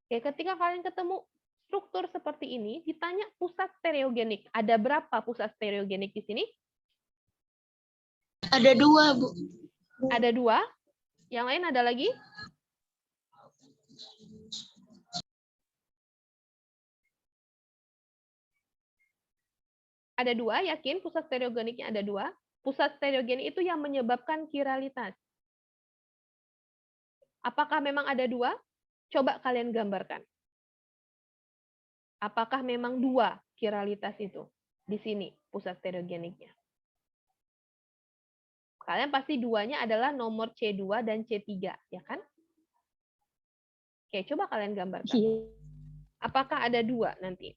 S1: Oke, ketika kalian ketemu struktur seperti ini, ditanya pusat stereogenik. Ada berapa pusat stereogenik di sini?
S2: Ada 2, Bu.
S1: Ada 2. Yang lain ada lagi? Ada dua, yakin pusat stereogeniknya ada dua. Pusat stereogenik itu yang menyebabkan kiralitas. Apakah memang ada dua? Coba kalian gambarkan. Apakah memang dua kiralitas itu? Di sini pusat stereogeniknya. Kalian pasti duanya adalah nomor C2 dan C3, ya kan? Oke, coba kalian gambarkan.
S6: Iya.
S1: Apakah ada dua nanti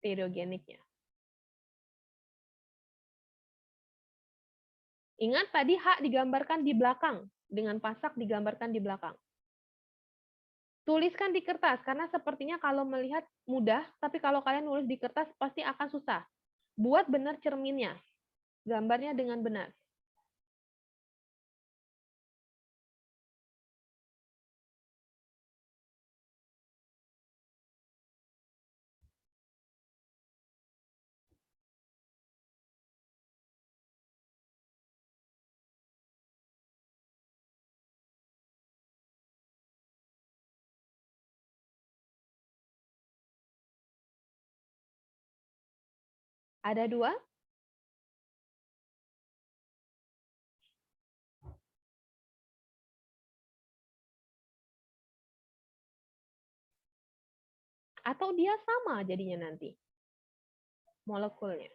S1: stereogeniknya? Ingat tadi H digambarkan di belakang, dengan pasak digambarkan di belakang. Tuliskan di kertas, karena sepertinya kalau melihat mudah, tapi kalau kalian nulis di kertas pasti akan susah. Buat benar cerminnya, gambarnya dengan benar. Ada dua? Atau dia sama jadinya nanti molekulnya?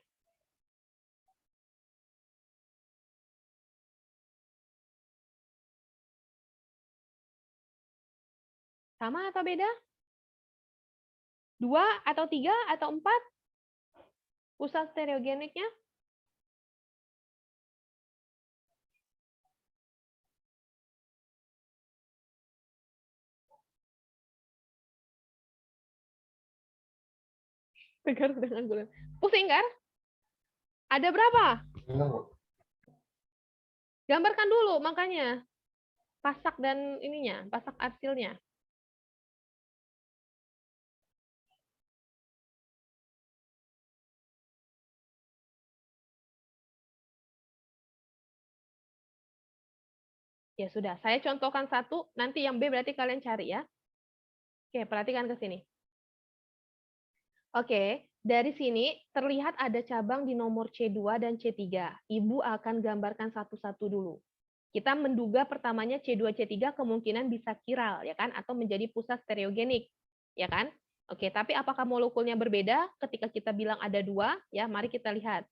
S1: Sama atau beda? Dua atau tiga atau empat? Pusat stereogeniknya? Tegar dengan gula. Pusing kan? Ada berapa?
S5: Belum, Bu.
S1: Gambarkan dulu makanya. Pasak dan ininya, pasak arsilnya. Ya sudah, saya contohkan satu, nanti yang B berarti kalian cari ya. Oke, perhatikan ke sini. Oke, dari sini terlihat ada cabang di nomor C2 dan C3. Ibu akan gambarkan satu-satu dulu. Kita menduga pertamanya C2, C3 kemungkinan bisa kiral, ya kan? Atau menjadi pusat stereogenik, ya kan? Oke, tapi apakah molekulnya berbeda ketika kita bilang ada dua? Ya, mari kita lihat.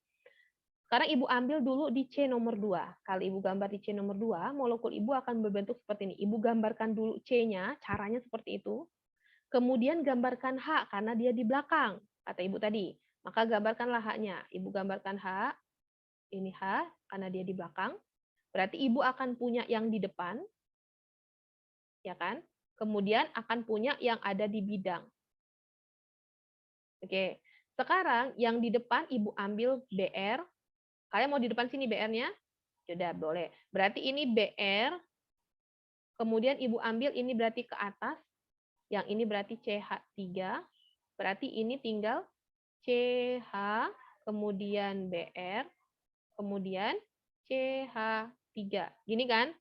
S1: Sekarang Ibu ambil dulu di C nomor 2. Kalau Ibu gambar di C nomor 2, molekul Ibu akan berbentuk seperti ini. Ibu gambarkan dulu C-nya, caranya seperti itu. Kemudian gambarkan H, karena dia di belakang, kata Ibu tadi. Maka gambarkanlah H-nya. Ibu gambarkan H, ini H, karena dia di belakang. Berarti Ibu akan punya yang di depan, ya kan? Kemudian akan punya yang ada di bidang. Oke, sekarang yang di depan Ibu ambil BR. Kalian mau di depan sini BR-nya? Sudah, boleh. Berarti ini BR, kemudian Ibu ambil ini berarti ke atas, yang ini berarti CH3, berarti ini tinggal CH, kemudian BR, kemudian CH3. Gini kan?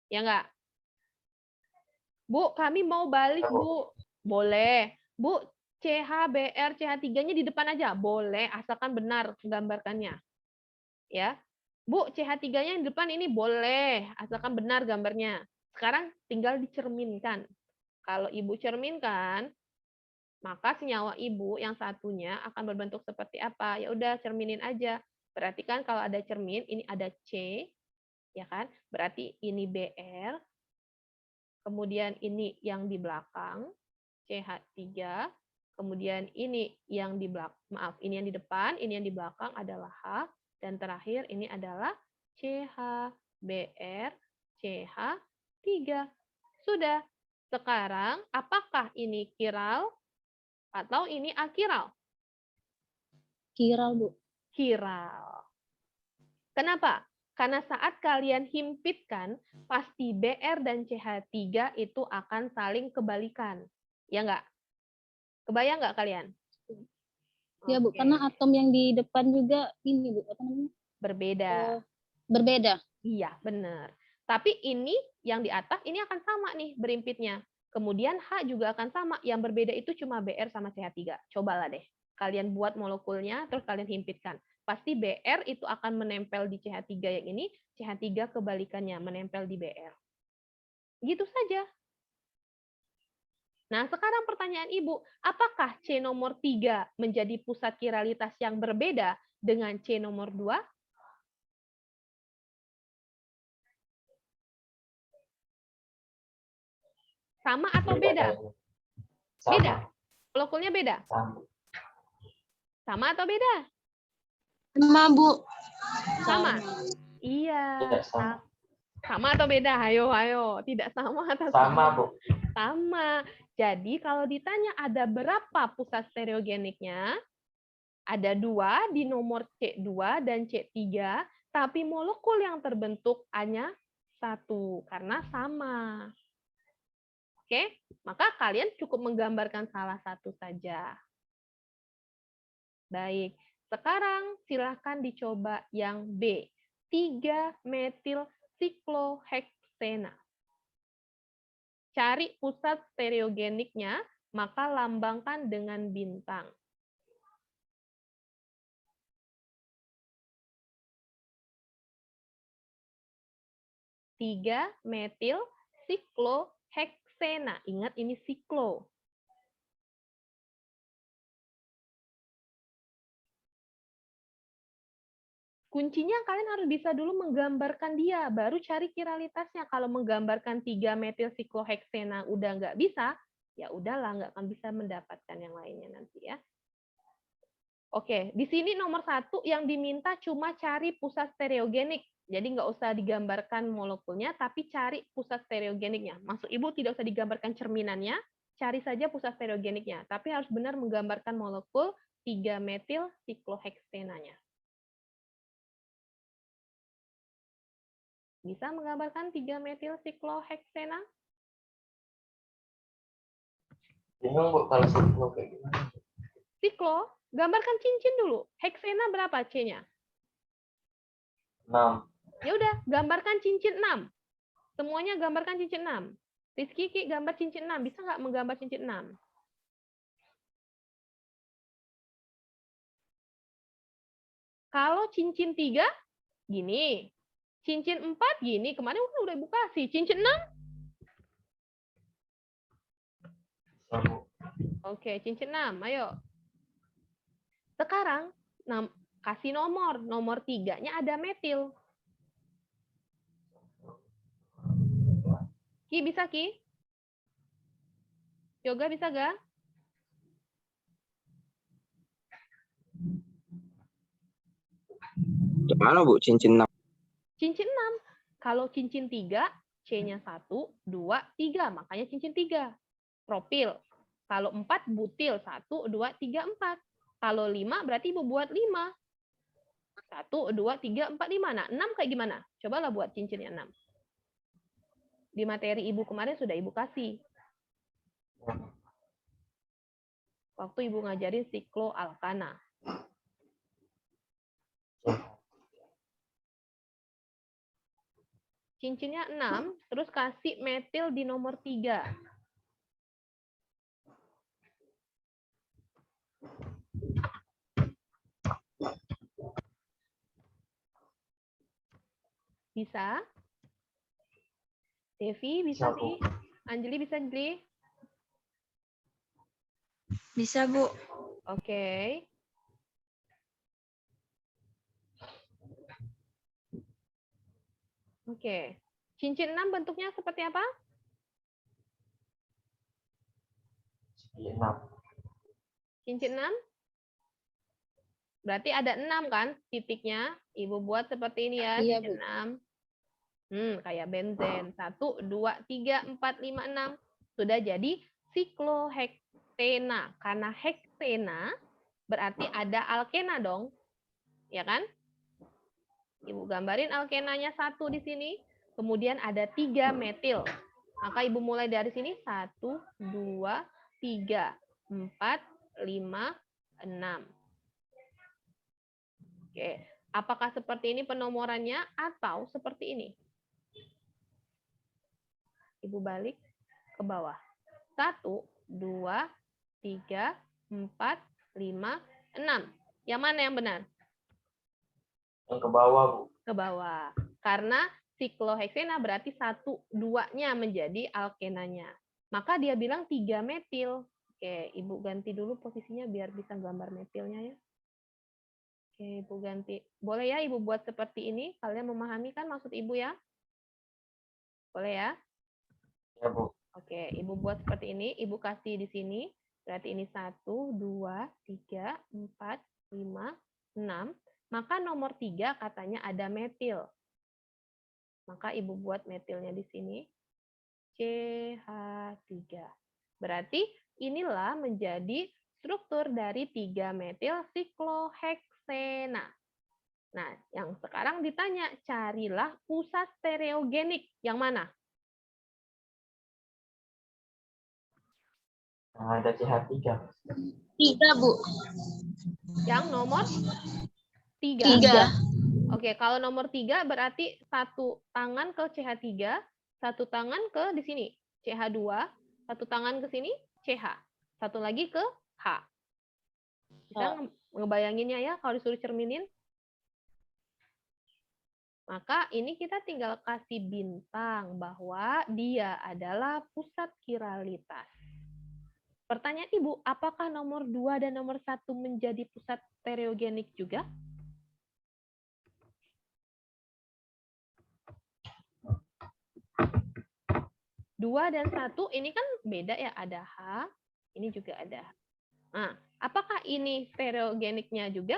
S1: Ya enggak? Bu, kami mau balik, Bu. Boleh. Bu, CH, BR, CH3-nya di depan aja. Boleh, asalkan benar gambarkannya. Ya. Bu, CH3-nya yang di depan ini boleh, asalkan benar gambarnya. Sekarang tinggal dicerminkan. Kalau Ibu cerminkan, maka senyawa Ibu yang satunya akan berbentuk seperti apa? Ya udah, cerminin aja. Berarti kan kalau ada cermin, ini ada C, ya kan? Berarti ini BR, kemudian ini yang di belakang, CH3, kemudian ini yang di belakang, maaf, ini yang di depan, ini yang di belakang adalah H, dan terakhir ini adalah CH, BR, CH3. Sudah. Sekarang, apakah ini kiral atau ini akiral?
S6: Kiral, Bu.
S1: Kiral. Kenapa? Karena saat kalian himpitkan, pasti BR dan CH3 itu akan saling kebalikan. Ya enggak? Kebayang nggak kalian?
S6: Ya, Bu,
S1: Oke.
S6: karena atom yang di depan juga ini, Bu, apa namanya?
S1: Berbeda.
S6: Berbeda.
S1: Iya, benar. Tapi ini yang di atas ini akan sama nih berimpitnya. Kemudian H juga akan sama. Yang berbeda itu cuma BR sama CH3. Cobalah deh. Kalian buat molekulnya, terus kalian himpitkan. Pasti Br itu akan menempel di CH3 yang ini, CH3 kebalikannya, menempel di Br. Gitu saja. Nah, sekarang pertanyaan Ibu, apakah C nomor 3 menjadi pusat kiralitas yang berbeda dengan C nomor 2? Sama atau beda?
S5: kayaknya.
S1: Beda.
S5: Sama.
S1: Molekulnya beda?
S5: Sama.
S1: Sama atau beda?
S2: Sama, Bu.
S1: Sama. Iya.
S5: Tidak sama.
S1: Sama atau beda? Ayo, ayo. Tidak sama atau
S5: Sama, Bu.
S1: Sama. Jadi kalau ditanya ada berapa pusat stereogeniknya, ada 2 di nomor C2 dan C3, tapi molekul yang terbentuk hanya 1 karena sama. Oke, maka kalian cukup menggambarkan salah satu saja. Baik, sekarang silakan dicoba yang B. 3-metil sikloheksena. Cari pusat stereogeniknya, maka lambangkan dengan bintang. Tiga metil sikloheksena. Ingat ini siklo. Kuncinya kalian harus bisa dulu menggambarkan dia, baru cari kiralitasnya. Kalau menggambarkan 3-metil sikloheksena udah nggak bisa, ya udahlah, nggak akan bisa mendapatkan yang lainnya nanti ya. Oke, di sini nomor 1 yang diminta cuma cari pusat stereogenik. Jadi nggak usah digambarkan molekulnya, tapi cari pusat stereogeniknya. Maksud Ibu tidak usah digambarkan cerminannya, cari saja pusat stereogeniknya. Tapi harus benar menggambarkan molekul 3-metil sikloheksenanya. Bisa menggambarkan 3-metil sikloheksena?
S5: Bingung, Bu, kalau siklo kayak gimana?
S1: Siklo, gambarkan cincin dulu. Heksena berapa C-nya?
S5: 6.
S1: Ya udah, gambarkan cincin 6. Semuanya gambarkan cincin 6. Rizky, Ki, gambar cincin 6. Bisa nggak menggambar cincin 6? Kalau cincin 3, gini. Cincin 4, gini. Kemarin kan udah Ibu kasih. Cincin 6? Oke, cincin 6. Ayo. Sekarang, kasih nomor. Nomor 3-nya ada metil. Ki, bisa Ki? Yoga bisa gak?
S4: Gimana Bu cincin 6?
S1: Cincin 6. Kalau cincin 3, C-nya 1, 2, 3. Makanya cincin 3. Propil. Kalau 4, butil. 1, 2, 3, 4. Kalau 5, berarti Ibu buat 5. 1, 2, 3, 4, 5. Nah, 6 kayak gimana? Cobalah buat cincinnya 6. Di materi Ibu kemarin sudah Ibu kasih. Waktu Ibu ngajarin sikloalkana. Cincinnya 6, terus kasih metil di nomor 3. Bisa? Devi, bisa
S5: Bisa, Bu.
S1: sih? Anjeli, bisa Anjeli?
S2: Bisa, Bu.
S1: Oke. Oke. Cincin 6 bentuknya seperti apa?
S5: 6.
S1: Cincin 6? Berarti ada 6 kan titiknya? Ibu buat seperti ini ya,
S6: Iya,
S1: cincin
S6: Bu.
S1: 6. Kayak benzen. 1, 2, 3, 4, 5, 6. Sudah jadi sikloheksena. Karena heksena berarti ada alkena dong. Ya kan? Ibu gambarin alkenanya 1 di sini. Kemudian ada 3 metil. Maka Ibu mulai dari sini. 1, 2, 3, 4, 5, 6. Oke. Apakah seperti ini penomorannya atau seperti ini? Ibu balik ke bawah. 1, 2, 3, 4, 5, 6. Yang mana yang benar?
S5: Yang ke bawah, Bu.
S1: Ke bawah. Karena sikloheksena berarti 1, 2-nya menjadi alkenanya. Maka dia bilang 3 metil. Oke, Ibu ganti dulu posisinya biar bisa gambar metilnya ya. Oke, Ibu ganti. Boleh ya Ibu buat seperti ini? Kalian memahami kan maksud Ibu ya? Boleh ya?
S5: Ya, Bu.
S1: Oke, Ibu buat seperti ini. Ibu kasih di sini. Berarti ini 1, 2, 3, 4, 5, 6. Maka nomor 3 katanya ada metil. Maka Ibu buat metilnya di sini. CH3. Berarti inilah menjadi struktur dari 3 metil sikloheksena. Nah, yang sekarang ditanya, carilah pusat stereogenik. Yang mana?
S5: Yang ada CH3.
S2: 3, Bu.
S1: Yang nomor 3.
S2: 3.
S1: Oke, kalau nomor 3 berarti satu tangan ke CH3, satu tangan ke di sini CH2, satu tangan ke sini CH, satu lagi ke H. Bisa ngebayanginnya ya kalau disuruh cerminin? Maka ini kita tinggal kasih bintang bahwa dia adalah pusat kiralitas. Pertanyaan Ibu, apakah nomor 2 dan nomor 1 menjadi pusat stereogenik juga? Dua dan 1 ini kan beda ya, ada H, ini juga ada. Nah, apakah ini stereogeniknya juga?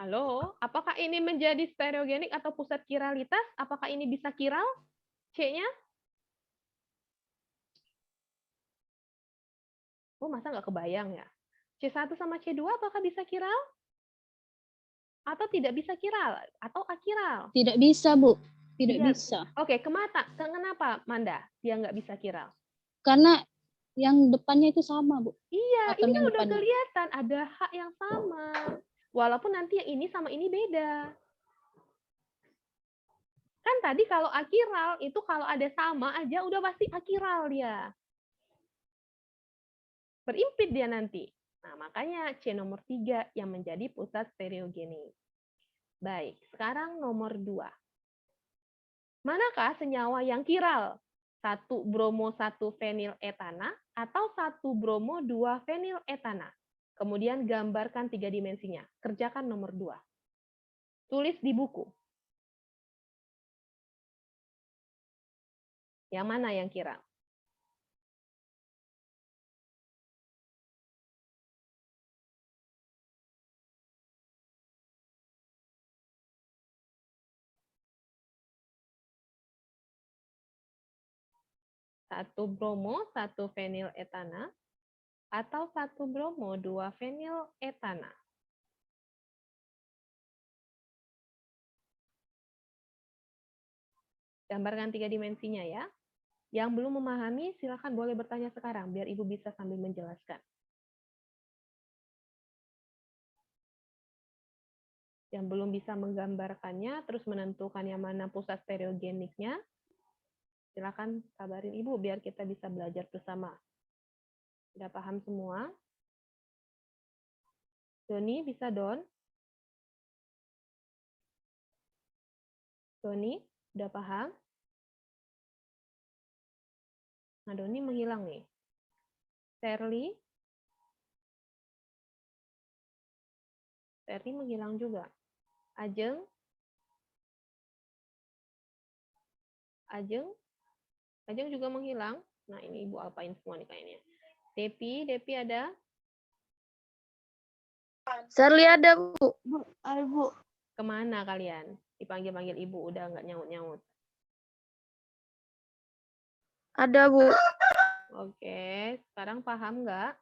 S1: Halo, apakah ini menjadi stereogenik atau pusat kiralitas? Apakah ini bisa kiral? C-nya? Oh, masa nggak kebayang ya? C1 sama C2 apakah bisa kiral? Atau tidak bisa kiral? Atau akiral?
S6: Tidak bisa, Bu. Tidak
S1: Tidak.
S6: bisa.
S1: Oke, kenapa, Manda? Dia nggak bisa kiral?
S6: Karena yang depannya itu sama, Bu.
S1: Iya,
S6: Atom
S1: ini
S6: yang
S1: kan udah
S6: depannya.
S1: kelihatan ada H yang sama. Walaupun nanti yang ini sama ini beda. Kan tadi kalau akiral itu kalau ada sama aja udah pasti akiral dia. Berimpit dia nanti. Nah, makanya C nomor 3 yang menjadi pusat stereogenik. Baik, sekarang nomor 2. Manakah senyawa yang kiral? 1 bromo 1 fenil etana atau 1 bromo 2 fenil etana? Kemudian gambarkan 3 dimensinya. Kerjakan nomor 2. Tulis di buku. Yang mana yang kiral? Satu bromo, 1 fenil etana, atau 1 bromo, 2 fenil etana. Gambarkan 3 dimensinya ya. Yang belum memahami, silakan boleh bertanya sekarang, biar Ibu bisa sambil menjelaskan. Yang belum bisa menggambarkannya, terus menentukan yang mana pusat stereogeniknya, silakan kabarin Ibu, biar kita bisa belajar bersama. Sudah paham semua? Doni, bisa Don? Doni, udah paham? Nah, Doni menghilang nih. Serly menghilang juga. Ajeng? Ajeng juga menghilang. Nah, ini Ibu apain semua nih kayaknya. Depi ada?
S2: Serli ada, Bu. Ada, Bu.
S1: Kemana kalian? Dipanggil-panggil Ibu, udah nggak nyaut-nyaut.
S2: Ada, Bu.
S1: Oke, sekarang paham nggak?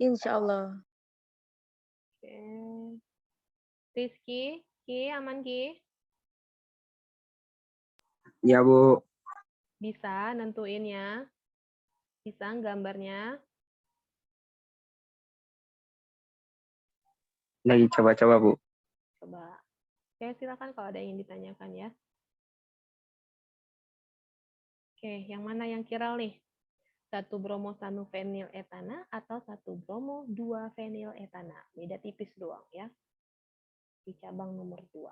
S2: Insya Allah.
S1: Oke. Rizky, Ki, aman Ki?
S4: Ya, Bu.
S1: Bisa nentuin ya? Bisa gambarnya?
S4: Lagi coba-coba, Bu.
S1: Coba. Oke, silakan kalau ada yang ditanyakan ya. Oke, Oke, yang mana yang viral nih? 1 bromo 1 fenil etana atau 1 bromo 2 fenil etana? Beda tipis doang ya. Di cabang nomor 2.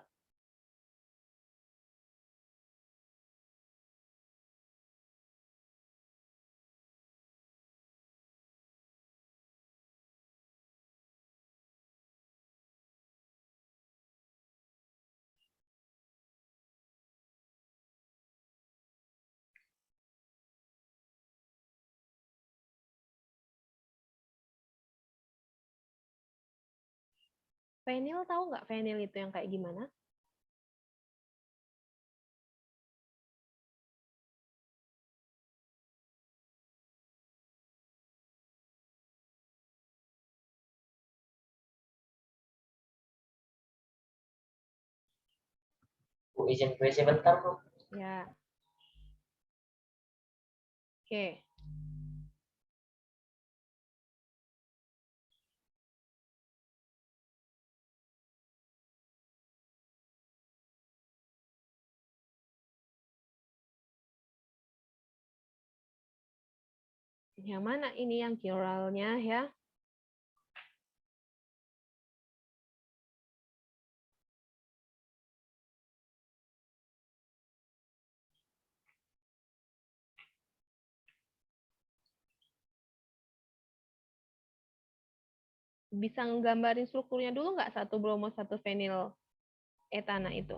S1: Fenil tahu nggak fenil itu yang kayak gimana?
S5: Bu, izin gue sebentar, Bu.
S1: Ya. Oke. Yang mana ini yang viralnya ya? Bisa nggambarin strukturnya dulu nggak 1 bromo 1 fenil etana itu?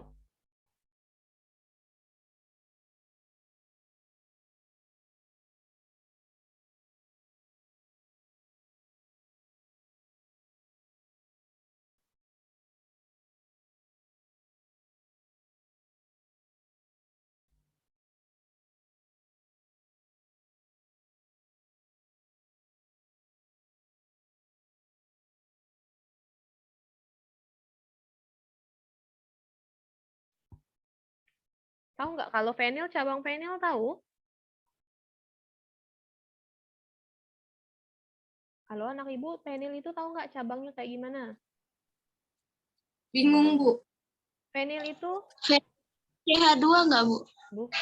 S1: Tahu nggak kalau fenil, cabang fenil tahu? Halo anak ibu, fenil itu tahu nggak cabangnya kayak gimana?
S2: Bingung, Bu.
S1: Fenil itu,
S2: CH2 nggak, Bu?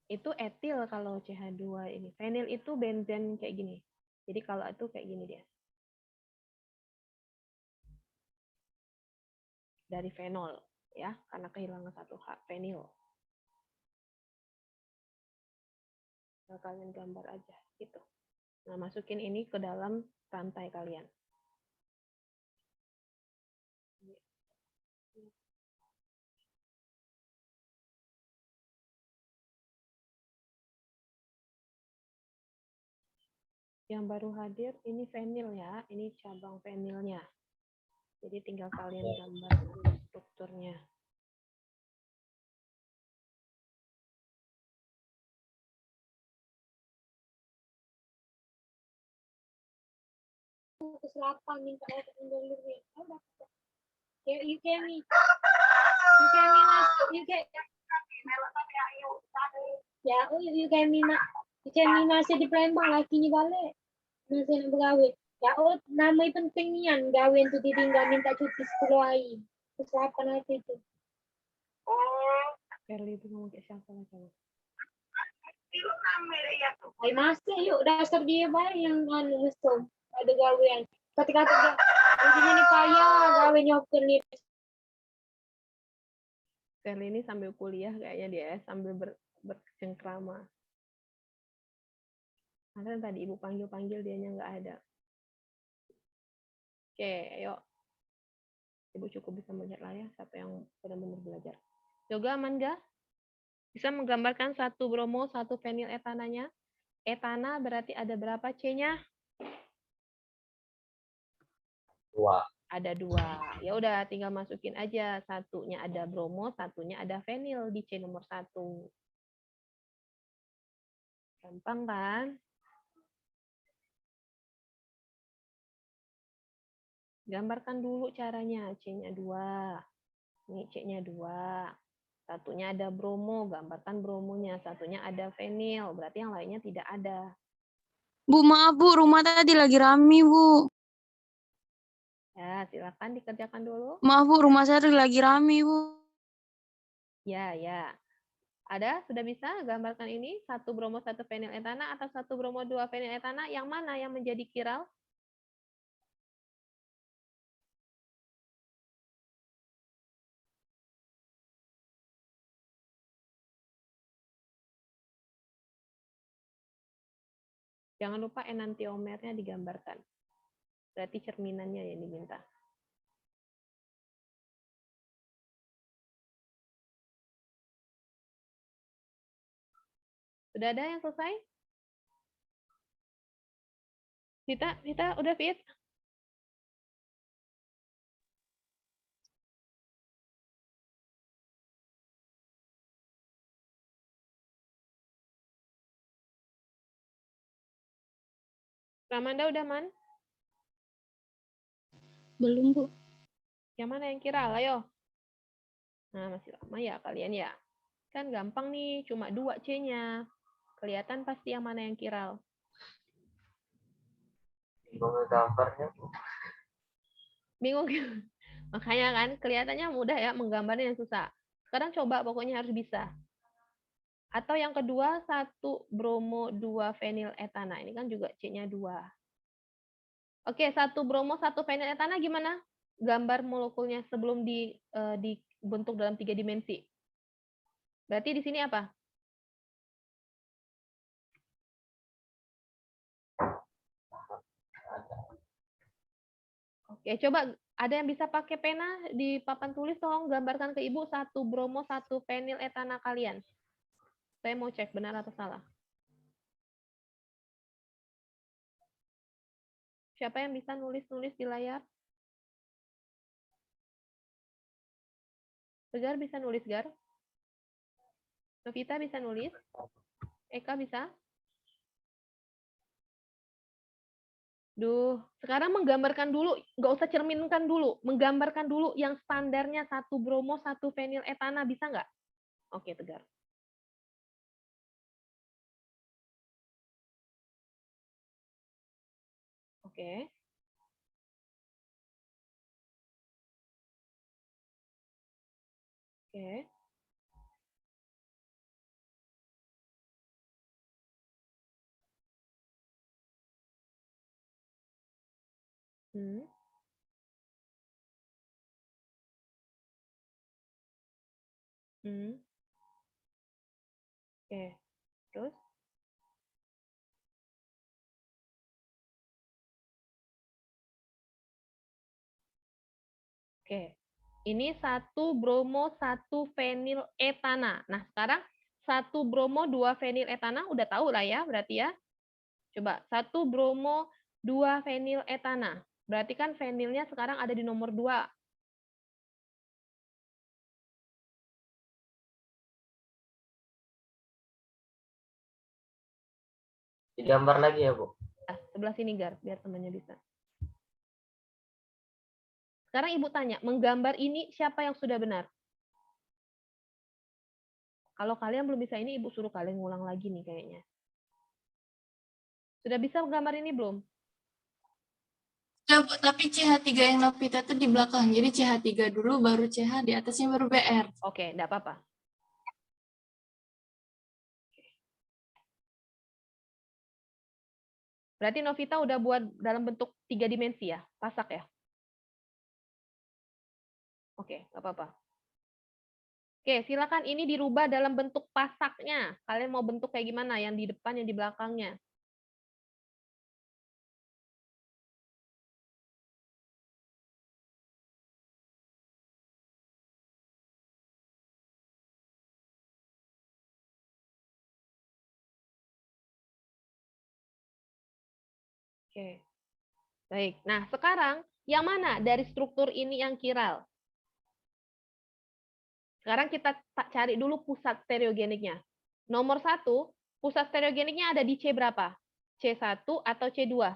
S1: itu etil kalau CH2 ini. Fenil itu benzen kayak gini. Jadi kalau itu kayak gini dia. Dari fenol ya, karena kehilangan 1 H, fenil. Nah, kalian gambar aja gitu. Nah, masukin ini ke dalam rantai kalian. Yang baru hadir ini fenil ya, ini cabang fenilnya. Jadi tinggal kalian gambar dulu strukturnya.
S7: Ke selatan minta orang dulu ya. You can me. You can me mas. You can. Ya, oh you can me mas. You can me masih di Palembang lakinya balik. Masih nak bergawe. Ya, oh nama penting nian gawe tu ditinggal minta cuti 10 hari. Ke selatan hati itu.
S1: Perli itu ngomong kayak siapa lah coba.
S7: Ay masih yuk dasar dia baik yang anu mesum. Ada gawean. Ketika kerja, ujinya ni payah gawe nyoker ni.
S1: Perli ini sambil kuliah kayaknya dia ya, sambil bercengkrama. Karena tadi ibu panggil-panggil dianya nggak ada. Oke, ayo. Ibu cukup bisa melihat lah ya, siapa yang benar-benar belajar. Yoga aman nggak? Bisa menggambarkan 1 bromo, 1 fenil etananya. Etana berarti ada berapa C-nya?
S5: 2.
S1: Ada 2. Ya udah tinggal masukin aja. Satunya ada bromo, satunya ada fenil di C nomor 1. Gampang kan? Gambarkan dulu caranya. C-nya 2. Ini C-nya 2. Satunya ada bromo, gambarkan bromonya. Satunya ada fenil, berarti yang lainnya tidak ada.
S2: Bu, maaf Bu, rumah tadi lagi rame Bu.
S1: Ya, silakan dikerjakan dulu.
S2: Maaf Bu, rumah saya lagi rame Bu.
S1: Ya, ya. Ada? Sudah bisa gambarkan ini? 1 bromo 1 fenil etana atau 1 bromo 2 fenil etana? Yang mana yang menjadi kiral? Jangan lupa enantiomernya digambarkan. Berarti cerminannya yang diminta. Sudah ada yang selesai? Vita udah fit? Ramanda udah, Man?
S6: Belum, Bu.
S1: Yang mana yang kiral? Ayo. Nah, masih lama ya kalian ya. Kan gampang nih, cuma 2 C-nya. Kelihatan pasti yang mana yang kiral.
S5: Bingung gambarnya, Bu.
S1: Bingung? Makanya kan kelihatannya mudah ya, menggambarnya yang susah. Sekarang coba pokoknya harus bisa. Atau yang kedua, 1 bromo 2 fenil etana. Ini kan juga C-nya 2. Oke, 1 bromo 1 fenil etana gimana? Gambar molekulnya sebelum dibentuk dalam 3 dimensi. Berarti di sini apa? Oke, coba ada yang bisa pakai pena di papan tulis, tolong gambarkan ke Ibu 1 bromo 1 fenil etana kalian. Saya mau cek benar atau salah. Siapa yang bisa nulis-nulis di layar? Gar bisa nulis, Gar? Novita bisa nulis? Eka bisa? Duh, sekarang menggambarkan dulu, nggak usah cerminkan dulu. Menggambarkan dulu yang standarnya 1 bromo 1 fenil etana, bisa nggak? Oke, Tegar. Oke. Oke. Hmm. Hmm. Oke. Terus? Oke. Ini 1 bromo 1 fenil etana. Nah, sekarang 1 bromo 2 fenil etana udah tahu lah ya, berarti ya. Coba 1 bromo 2 fenil etana. Berarti kan fenilnya sekarang ada di nomor 2.
S5: Digambar lagi ya, Bu.
S1: Nah, sebelah sini, Gar, biar temannya bisa. Sekarang Ibu tanya, menggambar ini siapa yang sudah benar? Kalau kalian belum bisa ini, Ibu suruh kalian ngulang lagi nih kayaknya. Sudah bisa gambar ini belum?
S8: Ya, Bu, tapi CH3 yang Novita tuh di belakang. Jadi CH3 dulu, baru CH, di atasnya baru BR.
S1: Oke, enggak apa-apa. Berarti Novita udah buat dalam bentuk 3 dimensi ya? Pasak ya? Oke, enggak apa-apa. Oke, silakan ini dirubah dalam bentuk pasaknya. Kalian mau bentuk kayak gimana? Yang di depan, yang di belakangnya. Oke. Baik. Nah, sekarang yang mana dari struktur ini yang kiral? Sekarang kita cari dulu pusat stereogeniknya. Nomor 1, pusat stereogeniknya ada di C berapa? C1 atau C2?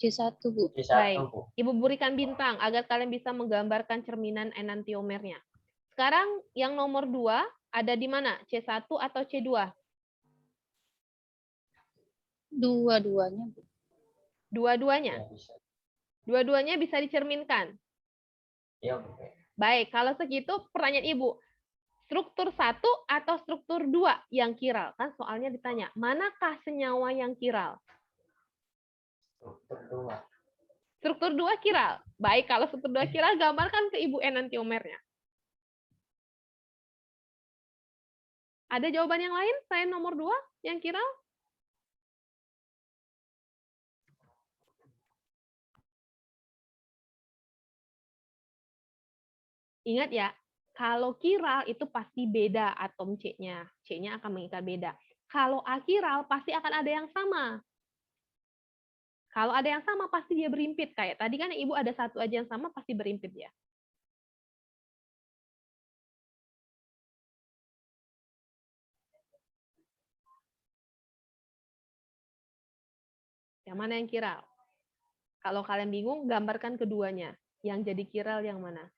S6: C1, Bu.
S5: C1,
S1: Baik.
S5: Bu.
S1: Ibu berikan bintang agar kalian bisa menggambarkan cerminan enantiomernya. Sekarang yang nomor 2 ada di mana? C1 atau C2?
S6: Dua-duanya, Bu.
S1: Dua-duanya.
S5: Ya, bisa.
S1: Dua-duanya bisa dicerminkan.
S5: Ya, Bu.
S1: Baik, kalau segitu pertanyaan Ibu. Struktur 1 atau struktur 2 yang kiral? Kan soalnya ditanya, manakah senyawa yang kiral?
S5: Struktur 2.
S1: Struktur 2 kiral. Baik, kalau struktur 2 kiral, gambarkan ke Ibu enantiomernya. Ada jawaban yang lain selain nomor 2 yang kiral? Ingat ya, kalau kiral itu pasti beda atom C-nya. C-nya akan mengikat beda. Kalau akiral pasti akan ada yang sama. Kalau ada yang sama pasti dia berimpit. Kayak tadi kan Ibu ada satu aja yang sama pasti berimpit ya. Yang mana yang kiral? Kalau kalian bingung, gambarkan keduanya. Yang jadi kiral yang mana?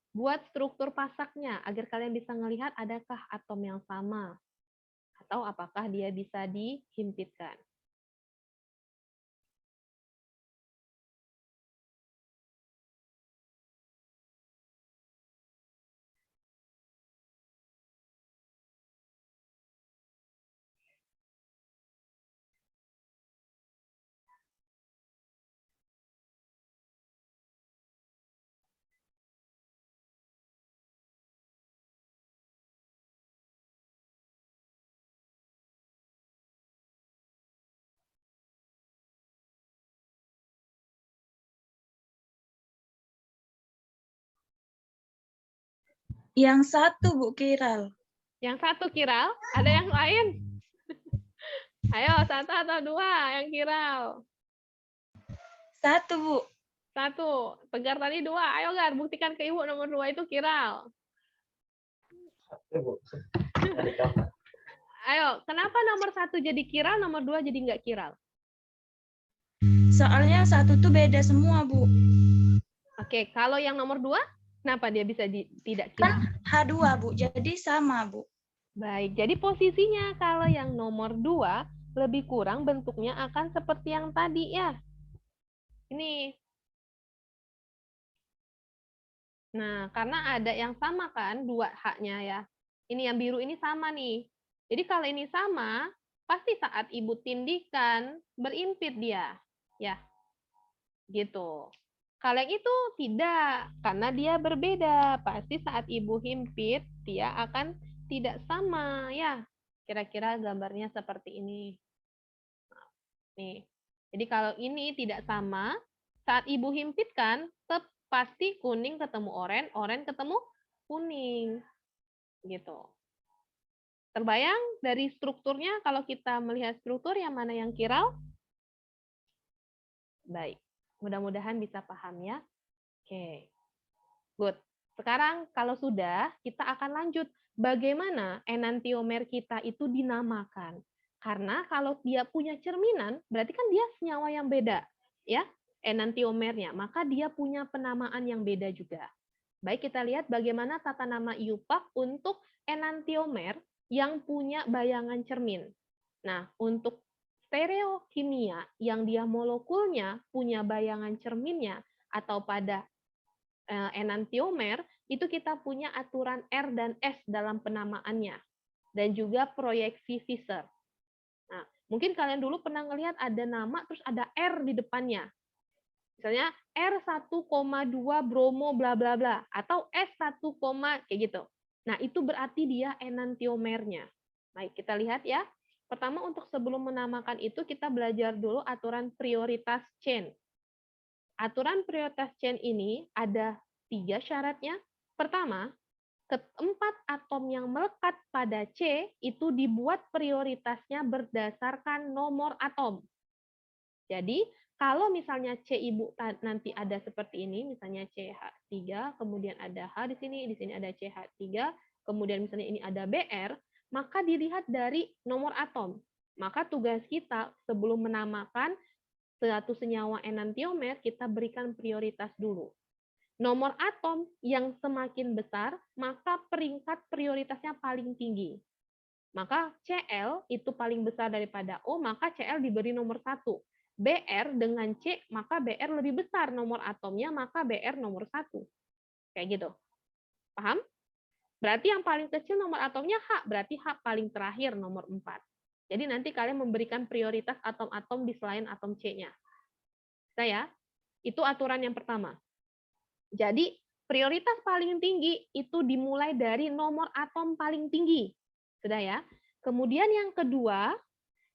S1: Buat struktur pasaknya, agar kalian bisa melihat adakah atom yang sama. Atau apakah dia bisa dihimpitkan.
S9: Yang satu, Bu, kiral.
S1: Yang satu kiral, ada yang lain? Ayo, satu atau dua yang kiral?
S9: Satu, Bu.
S1: Satu. Tegar tadi dua. Ayo, Gar, buktikan ke Ibu nomor 2 itu kiral.
S5: Bu. Dari gambar.
S1: Ayo, kenapa nomor 1 jadi kiral, nomor 2 jadi nggak kiral?
S9: Soalnya yang satu tuh beda semua, Bu.
S1: Oke, kalau yang nomor 2, kenapa dia bisa tidak kiral?
S9: Kan H2, Bu. Jadi sama, Bu.
S1: Baik, jadi posisinya kalau yang nomor 2 lebih kurang bentuknya akan seperti yang tadi ya. Ini. Nah, karena ada yang sama kan, 2H-nya ya. Ini yang biru ini sama nih. Jadi kalau ini sama, pasti saat Ibu tindikan, berimpit dia. Ya, gitu. Kalau yang itu tidak, karena dia berbeda. Pasti saat Ibu himpit, dia akan tidak sama. Ya, kira-kira gambarnya seperti ini. Nih. Jadi kalau ini tidak sama, saat Ibu himpitkan, pasti kuning ketemu oranye ketemu kuning. Gitu. Terbayang dari strukturnya, kalau kita melihat struktur yang mana yang kiral? Baik. Mudah-mudahan bisa paham ya. Oke. Good. Sekarang kalau sudah, kita akan lanjut. Bagaimana enantiomer kita itu dinamakan? Karena kalau dia punya cerminan, berarti kan dia senyawa yang beda. Ya, enantiomernya. Maka dia punya penamaan yang beda juga. Baik, kita lihat bagaimana tata nama IUPAC untuk enantiomer yang punya bayangan cermin. Nah, untuk stereokimia yang dia molekulnya punya bayangan cerminnya atau pada enantiomer, itu kita punya aturan R dan S dalam penamaannya. Dan juga proyeksi Fischer. Nah, mungkin kalian dulu pernah ngelihat ada nama terus ada R di depannya. Misalnya R1,2 bromo bla bla bla atau S1, kayak gitu. Nah, itu berarti dia enantiomernya. Baik, kita lihat ya. Pertama, untuk sebelum menamakan itu kita belajar dulu aturan prioritas chain. Aturan prioritas chain ini ada 3 syaratnya. Pertama, keempat atom yang melekat pada C itu dibuat prioritasnya berdasarkan nomor atom. Jadi, kalau misalnya C Ibu nanti ada seperti ini, misalnya CH3, kemudian ada H di sini ada CH3, kemudian misalnya ini ada BR, maka dilihat dari nomor atom. Maka tugas kita sebelum menamakan suatu senyawa enantiomer, kita berikan prioritas dulu. Nomor atom yang semakin besar, maka peringkat prioritasnya paling tinggi. Maka Cl itu paling besar daripada O, maka Cl diberi nomor 1. Br dengan C, maka Br lebih besar nomor atomnya, maka Br nomor 1. Kayak gitu. Paham? Berarti yang paling kecil nomor atomnya H, berarti H paling terakhir nomor 4. Jadi nanti kalian memberikan prioritas atom-atom di selain atom C-nya. Bisa ya? Itu aturan yang pertama. Jadi prioritas paling tinggi itu dimulai dari nomor atom paling tinggi. Sudah ya? Kemudian yang kedua,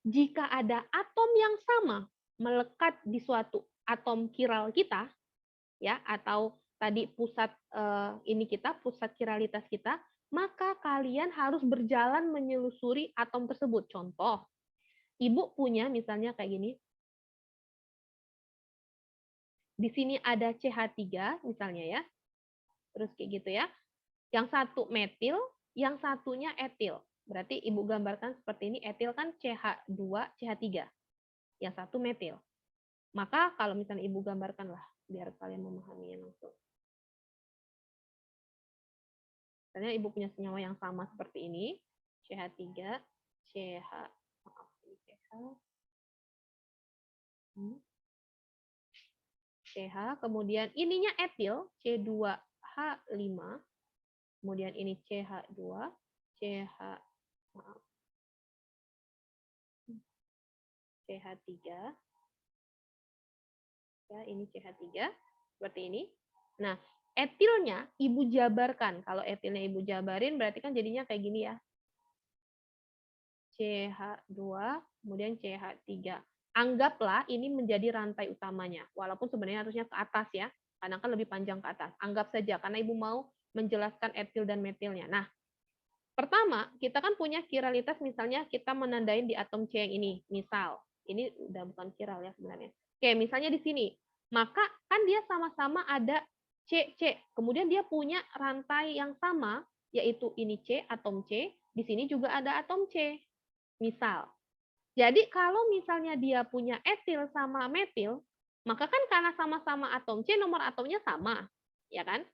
S1: jika ada atom yang sama melekat di suatu atom kiral kita, ya, atau tadi pusat pusat kiralitas kita, maka kalian harus berjalan menyelusuri atom tersebut. Contoh, Ibu punya misalnya kayak gini. Di sini ada CH3 misalnya ya. Terus kayak gitu ya. Yang satu metil, yang satunya etil. Berarti Ibu gambarkan seperti ini, etil kan CH2, CH3. Yang satu metil. Maka kalau misalnya Ibu gambarkan lah, biar kalian memahaminya langsung. Misalnya Ibu punya senyawa yang sama seperti ini, CH3, CH, maaf, ini CH, CH, kemudian ininya etil, C2H5, kemudian ini CH2, CH, maaf, CH3, ya ini CH3, seperti ini. Nah, etilnya Ibu jabarkan. Kalau etilnya Ibu jabarin berarti kan jadinya kayak gini ya. CH2, kemudian CH3. Anggaplah ini menjadi rantai utamanya. Walaupun sebenarnya harusnya ke atas ya. Karena kan lebih panjang ke atas. Anggap saja, karena Ibu mau menjelaskan etil dan metilnya. Nah, pertama, kita kan punya kiralitas, misalnya kita menandain di atom C yang ini. Misal, ini udah bukan kiral ya sebenarnya. Oke, misalnya di sini. Maka kan dia sama-sama ada C. Kemudian dia punya rantai yang sama, yaitu ini C, atom C. Di sini juga ada atom C. Misal. Jadi kalau misalnya dia punya etil sama metil, maka kan karena sama-sama atom C, nomor atomnya sama. Ya kan?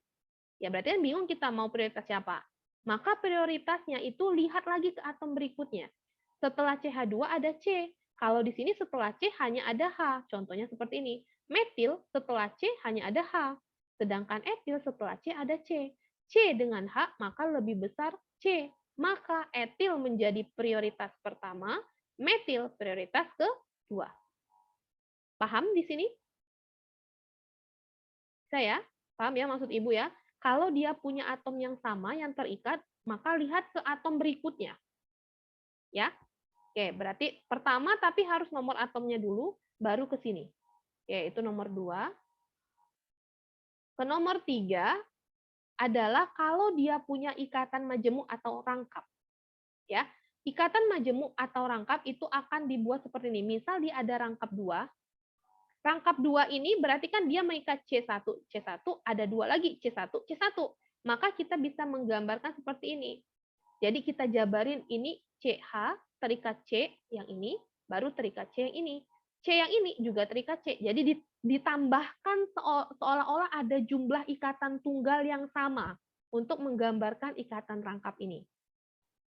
S1: Ya berarti kan bingung kita mau prioritas siapa. Maka prioritasnya itu lihat lagi ke atom berikutnya. Setelah CH2 ada C. Kalau di sini setelah C hanya ada H. Contohnya seperti ini. Metil setelah C hanya ada H. Sedangkan etil setelah C ada C. C dengan H maka lebih besar C. Maka etil menjadi prioritas pertama, metil prioritas kedua. Paham di sini? Saya paham ya maksud Ibu ya? Kalau dia punya atom yang sama yang terikat, maka lihat ke atom berikutnya. Ya. Oke, berarti pertama tapi harus nomor atomnya dulu, baru ke sini. Oke, itu nomor 2. Ke nomor 3 adalah kalau dia punya ikatan majemuk atau rangkap. Ya, ikatan majemuk atau rangkap itu akan dibuat seperti ini. Misal dia ada rangkap 2. Rangkap 2 ini berarti kan dia mengikat C1. C1 ada 2 lagi, C1, C1. Maka kita bisa menggambarkan seperti ini. Jadi kita jabarin ini CH terikat C yang ini, baru terikat C yang ini. C yang ini juga terikat C. Jadi ditambahkan seolah-olah ada jumlah ikatan tunggal yang sama untuk menggambarkan ikatan rangkap ini.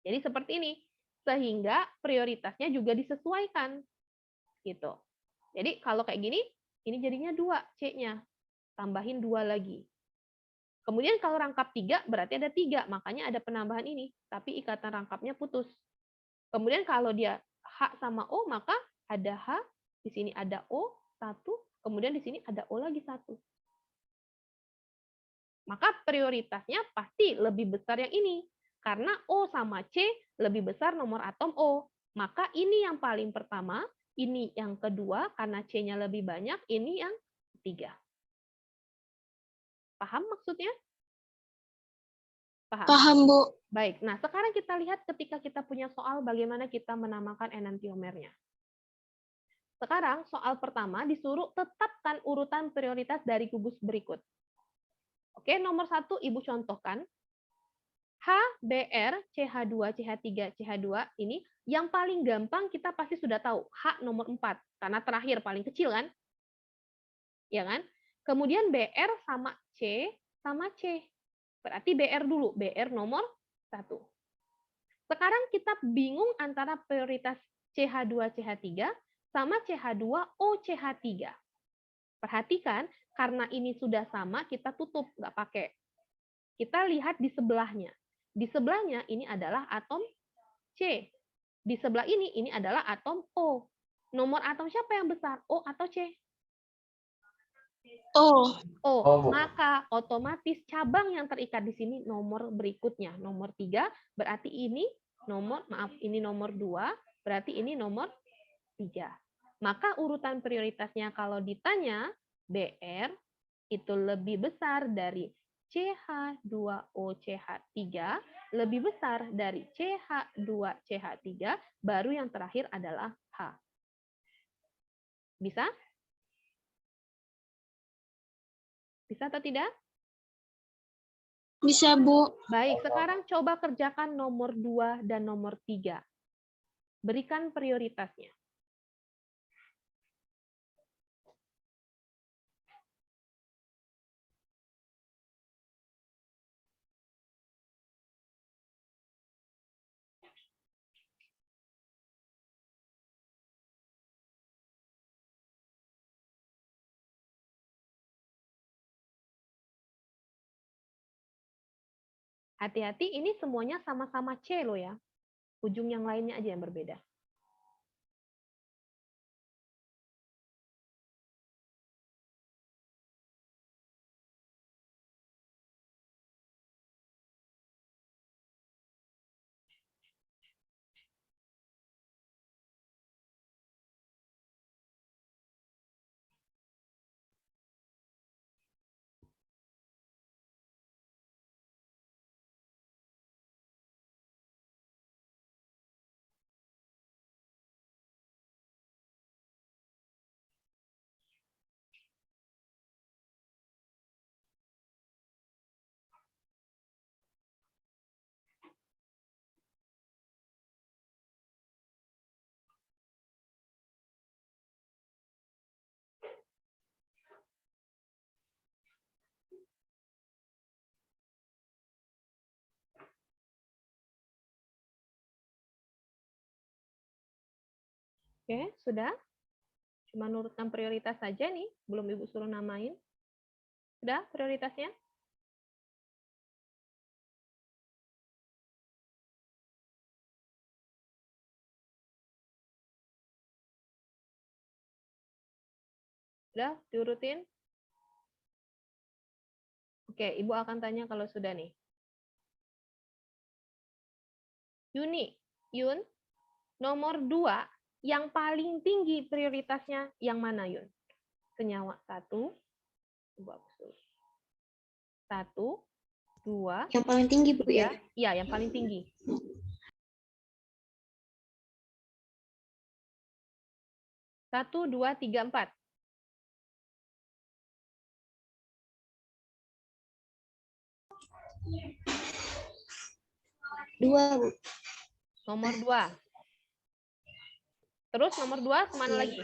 S1: Jadi seperti ini. Sehingga prioritasnya juga disesuaikan. Gitu. Jadi kalau kayak gini, ini jadinya 2 C-nya. Tambahin 2 lagi. Kemudian kalau rangkap 3 berarti ada 3, makanya ada penambahan ini. Tapi ikatan rangkapnya putus. Kemudian kalau dia H sama O, maka ada H, di sini ada O, 1, kemudian di sini ada O lagi 1. Maka prioritasnya pasti lebih besar yang ini. Karena O sama C lebih besar nomor atom O. Maka ini yang paling pertama, ini yang kedua, karena C-nya lebih banyak, ini yang ketiga. Paham maksudnya? Paham?
S2: Paham, Bu.
S1: Baik, nah sekarang kita lihat ketika kita punya soal bagaimana kita menamakan enantiomernya. Sekarang soal pertama disuruh tetapkan urutan prioritas dari gugus berikut. Oke, nomor 1 Ibu contohkan. H, Br, CH2, CH3, CH2 ini yang paling gampang kita pasti sudah tahu. H nomor 4, karena terakhir paling kecil kan? Ya kan? Kemudian Br sama C. Berarti Br dulu, Br nomor 1. Sekarang kita bingung antara prioritas CH2 CH3 sama CH2 OCH3. Perhatikan, karena ini sudah sama, kita tutup, nggak pakai. Kita lihat di sebelahnya. Di sebelahnya ini adalah atom C. Di sebelah ini adalah atom O. Nomor atom siapa yang besar? O atau C?
S2: Oh,
S1: O.
S5: O, Bu.
S1: Maka otomatis cabang yang terikat di sini nomor berikutnya. Nomor 3, berarti ini nomor, maaf, ini nomor 2, berarti ini nomor 3. Maka urutan prioritasnya kalau ditanya, BR itu lebih besar dari CH2OCH3, lebih besar dari CH2CH3, baru yang terakhir adalah H. Bisa? Bisa atau tidak?
S2: bisa, Bu.
S1: Baik, sekarang coba kerjakan nomor 2 dan nomor 3. Berikan prioritasnya. Hati-hati, ini semuanya sama-sama C loh ya. Ujung yang lainnya aja yang berbeda. Oke, sudah? Cuma nurutkan prioritas saja nih, belum Ibu suruh namain. Sudah prioritasnya? Sudah diurutin? Oke, Ibu akan tanya kalau sudah nih. Yuni, Yun, nomor 2, yang paling tinggi prioritasnya yang mana, Yun? Senyawa 1, Ibu hapus dulu. 1, 2,
S2: Yang paling tinggi, Bu, ya?
S1: Iya, yang paling tinggi. 1, 2, 3, 4.
S2: Dua, Bu.
S1: Nomor 2. Terus nomor 2 kemana lagi?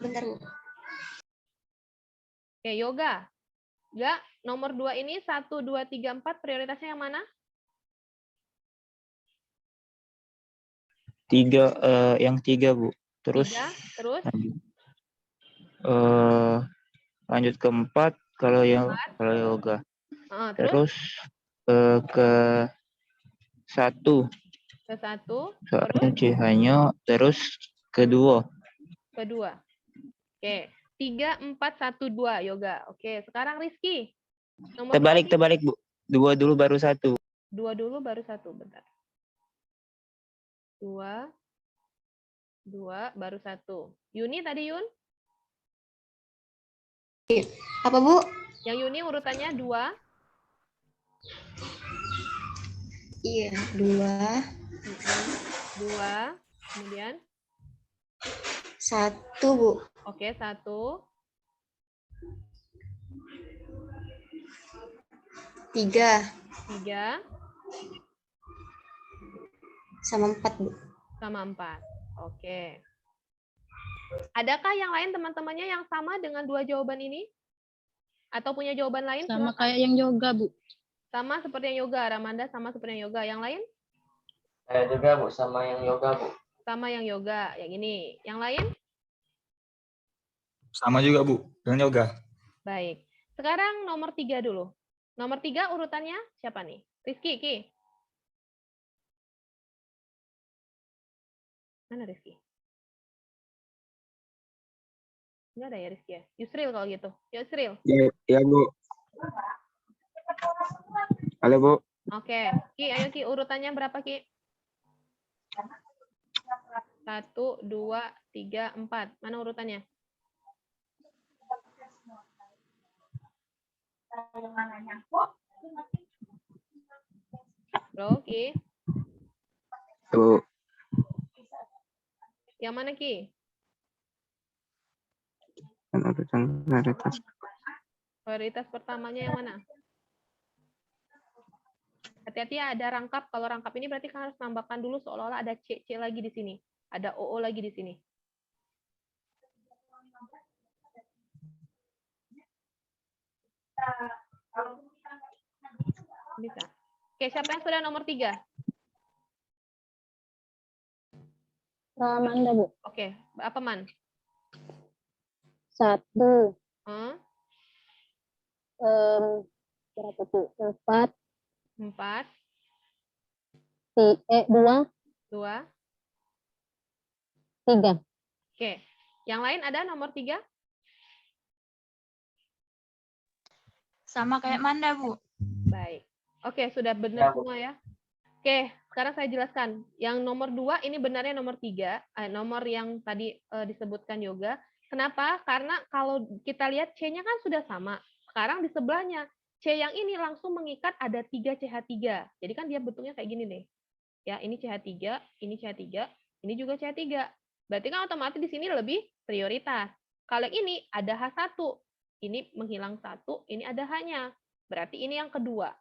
S2: Bentar, Bu.
S1: Oke, yoga. Ya, nomor 2 ini 1, 2, 3, 4 prioritasnya yang mana?
S3: 3, yang 3, Bu. Terus
S1: 3, terus
S3: lanjut ke 4 kalau yoga.
S1: terus
S3: Ke 1
S1: ke 1,
S3: soalnya CH-nya, terus kedua.
S1: Oke, 3, 4, 1, 2 yoga. Oke, sekarang Rizky. Nomor
S3: Terbalik, Bu. 2 dulu baru 1.
S1: 2 dulu baru 1, bentar. 2 baru 1. Yuni tadi, Yun?
S2: Apa, Bu?
S1: Yang Yuni urutannya 2.
S2: Iya, 2.
S1: 2, kemudian
S2: 1, Bu.
S1: oke, 1,
S2: 3
S1: 3
S2: sama 4, Bu.
S1: sama 4. Oke. Adakah yang lain teman-temannya yang sama dengan dua jawaban ini? Atau punya jawaban lain?
S6: Sama
S1: Silakan.
S6: kayak yang yoga, Bu.
S1: Sama seperti yang yoga. Ramanda sama seperti yang yoga. Yang lain?
S5: Saya juga Bu sama yang yoga Bu.
S1: Sama yang yoga. Yang ini. Yang lain?
S3: Sama juga, Bu, dengan yoga.
S1: Baik. Sekarang nomor 3 dulu. Nomor 3 urutannya siapa nih? Rizky, Ki. Mana Rizky? Nggak ada ya Rizky ya? Yusril kalau gitu. Yusril.
S4: Ya, Bu. Halo, Bu.
S1: Oke. Ki, ayo Ki. Urutannya berapa Ki? 1, 2, 3, 4. Mana urutannya? Bro, Ki.
S4: Bu.
S1: Yang mana Ki?
S4: Urutan prioritas.
S1: Prioritas pertamanya yang mana? Hati-hati ya, ada rangkap. Kalau rangkap ini berarti kan harus nambahkan dulu seolah-olah ada C lagi di sini. Ada OO lagi di sini. Bisa. Oke, siapa yang sudah nomor 3?
S6: Ramanda, Bu.
S1: Oke, apa Man?
S6: 1. Berapa tuh? 4.
S1: 4,
S6: 2.
S1: 2.
S6: 3.
S1: Oke. Yang lain ada nomor 3?
S9: Sama kayak Manda, Bu.
S1: Baik. Oke, sudah benar semua ya. Oke, sekarang saya jelaskan. Yang nomor 2 ini benarnya nomor 3, nomor yang tadi disebutkan yoga. Kenapa? Karena kalau kita lihat C-nya kan sudah sama. Sekarang di sebelahnya, C yang ini langsung mengikat ada 3 CH3. Jadi kan dia bentuknya kayak gini nih. Ya, ini CH3, ini CH3, ini juga CH3. Berarti kan otomatis di sini lebih prioritas. Kalau yang ini ada H1. Ini menghilang 1, ini ada H-nya. Berarti ini yang kedua.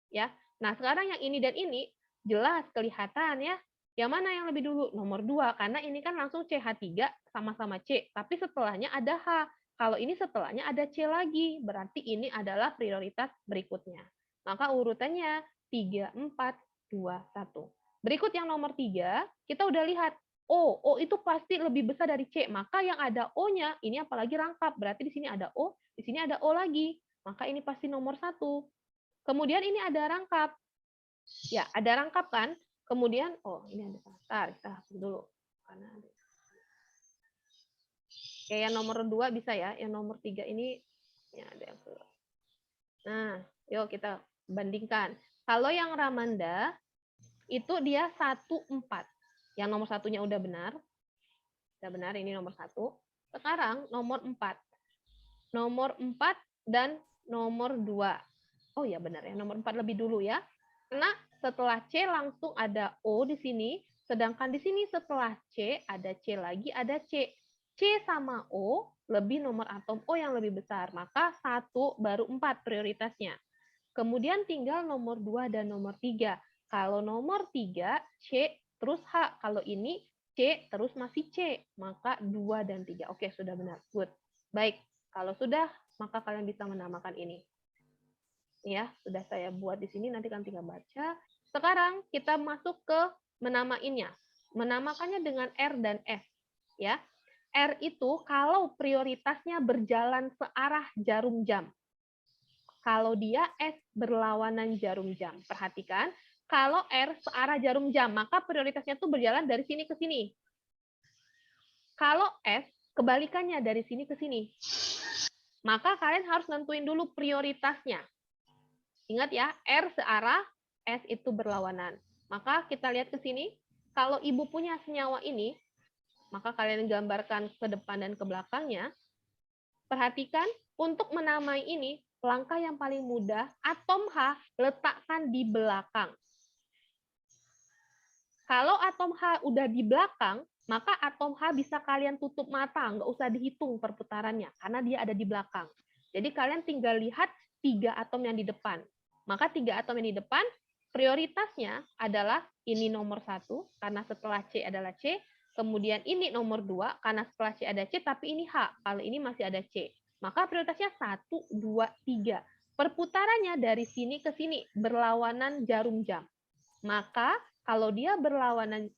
S1: Ya. Nah, sekarang yang ini dan ini jelas kelihatan ya. Yang mana yang lebih dulu? Nomor 2, karena ini kan langsung CH3 sama-sama C, tapi setelahnya ada H. Kalau ini setelahnya ada C lagi, berarti ini adalah prioritas berikutnya. Maka urutannya 3, 4, 2, 1. Berikut yang nomor 3, kita udah lihat O itu pasti lebih besar dari C, maka yang ada O-nya ini apalagi rangkap, berarti di sini ada O, di sini ada O lagi, maka ini pasti nomor 1. Kemudian ini ada rangkap. Ya, ada rangkap kan? Kemudian, oh ini ada. Kita hapus dulu. Karena ada. Oke, yang nomor 2 bisa ya. Yang nomor 3 ini, ya ada yang ke. Nah, yuk kita bandingkan. Kalau yang Ramanda, itu dia 1, 4. Yang nomor 1-nya udah benar. Udah benar, ini nomor 1. Sekarang nomor 4. Nomor 4 dan nomor 2. Oh ya benar ya, nomor 4 lebih dulu ya. Karena setelah C langsung ada O di sini, sedangkan di sini setelah C ada C lagi, ada C. C sama O lebih nomor atom O yang lebih besar, maka 1 baru 4 prioritasnya. Kemudian tinggal nomor 2 dan nomor 3. Kalau nomor 3, C terus H. Kalau ini C terus masih C, maka 2 dan 3. Oke, sudah benar. Good. Baik, kalau sudah, maka kalian bisa menamakan ini. Ya, sudah saya buat di sini, nanti kalian tinggal baca. Sekarang kita masuk ke menamainnya. Menamakannya dengan R dan S. Ya, R itu kalau prioritasnya berjalan searah jarum jam. Kalau dia S berlawanan jarum jam. Perhatikan, kalau R searah jarum jam, maka prioritasnya tuh berjalan dari sini ke sini. Kalau S, kebalikannya dari sini ke sini. Maka kalian harus nentuin dulu prioritasnya. Ingat ya, R searah, S itu berlawanan. Maka kita lihat ke sini, kalau ibu punya senyawa ini, maka kalian gambarkan ke depan dan ke belakangnya. Perhatikan, untuk menamai ini, langkah yang paling mudah, atom H letakkan di belakang. Kalau atom H udah di belakang, maka atom H bisa kalian tutup mata, nggak usah dihitung perputarannya, karena dia ada di belakang. Jadi kalian tinggal lihat 3 atom yang di depan. Maka 3 atom yang di depan, prioritasnya adalah ini nomor 1, karena setelah C adalah C, Kemudian ini nomor 2, karena setelah C ada C, tapi ini H. Kalau ini masih ada C. Maka prioritasnya 1, 2, 3. Perputarannya dari sini ke sini, berlawanan jarum jam. Maka kalau dia berlawanan,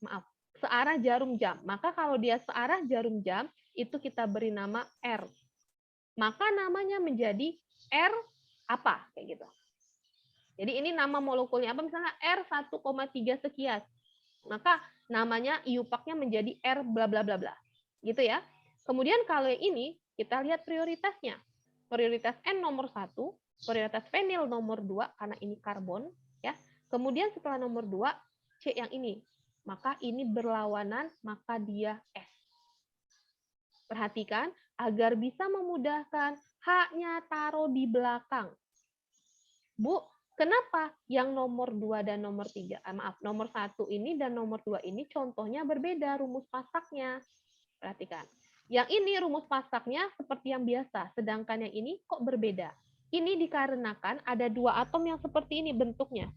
S1: searah jarum jam. Maka kalau dia searah jarum jam, itu kita beri nama R. Maka namanya menjadi R apa? Kayak gitu. Jadi ini nama molekulnya apa? Misalnya R1,3 sekian. Maka namanya IUPAC-nya menjadi R bla bla bla bla. Gitu ya. Kemudian kalau yang ini, kita lihat prioritasnya. Prioritas N nomor 1, prioritas fenil nomor 2, karena ini karbon. Ya. Kemudian setelah nomor 2, C yang ini. Maka ini berlawanan, maka dia S. Perhatikan, agar bisa memudahkan, H-nya taruh di belakang. Bu, kenapa yang nomor 2 dan nomor 3, nomor 1 ini dan nomor 2 ini contohnya berbeda rumus pasaknya. Perhatikan. Yang ini rumus pasaknya seperti yang biasa, sedangkan yang ini kok berbeda. Ini dikarenakan ada 2 atom yang seperti ini bentuknya.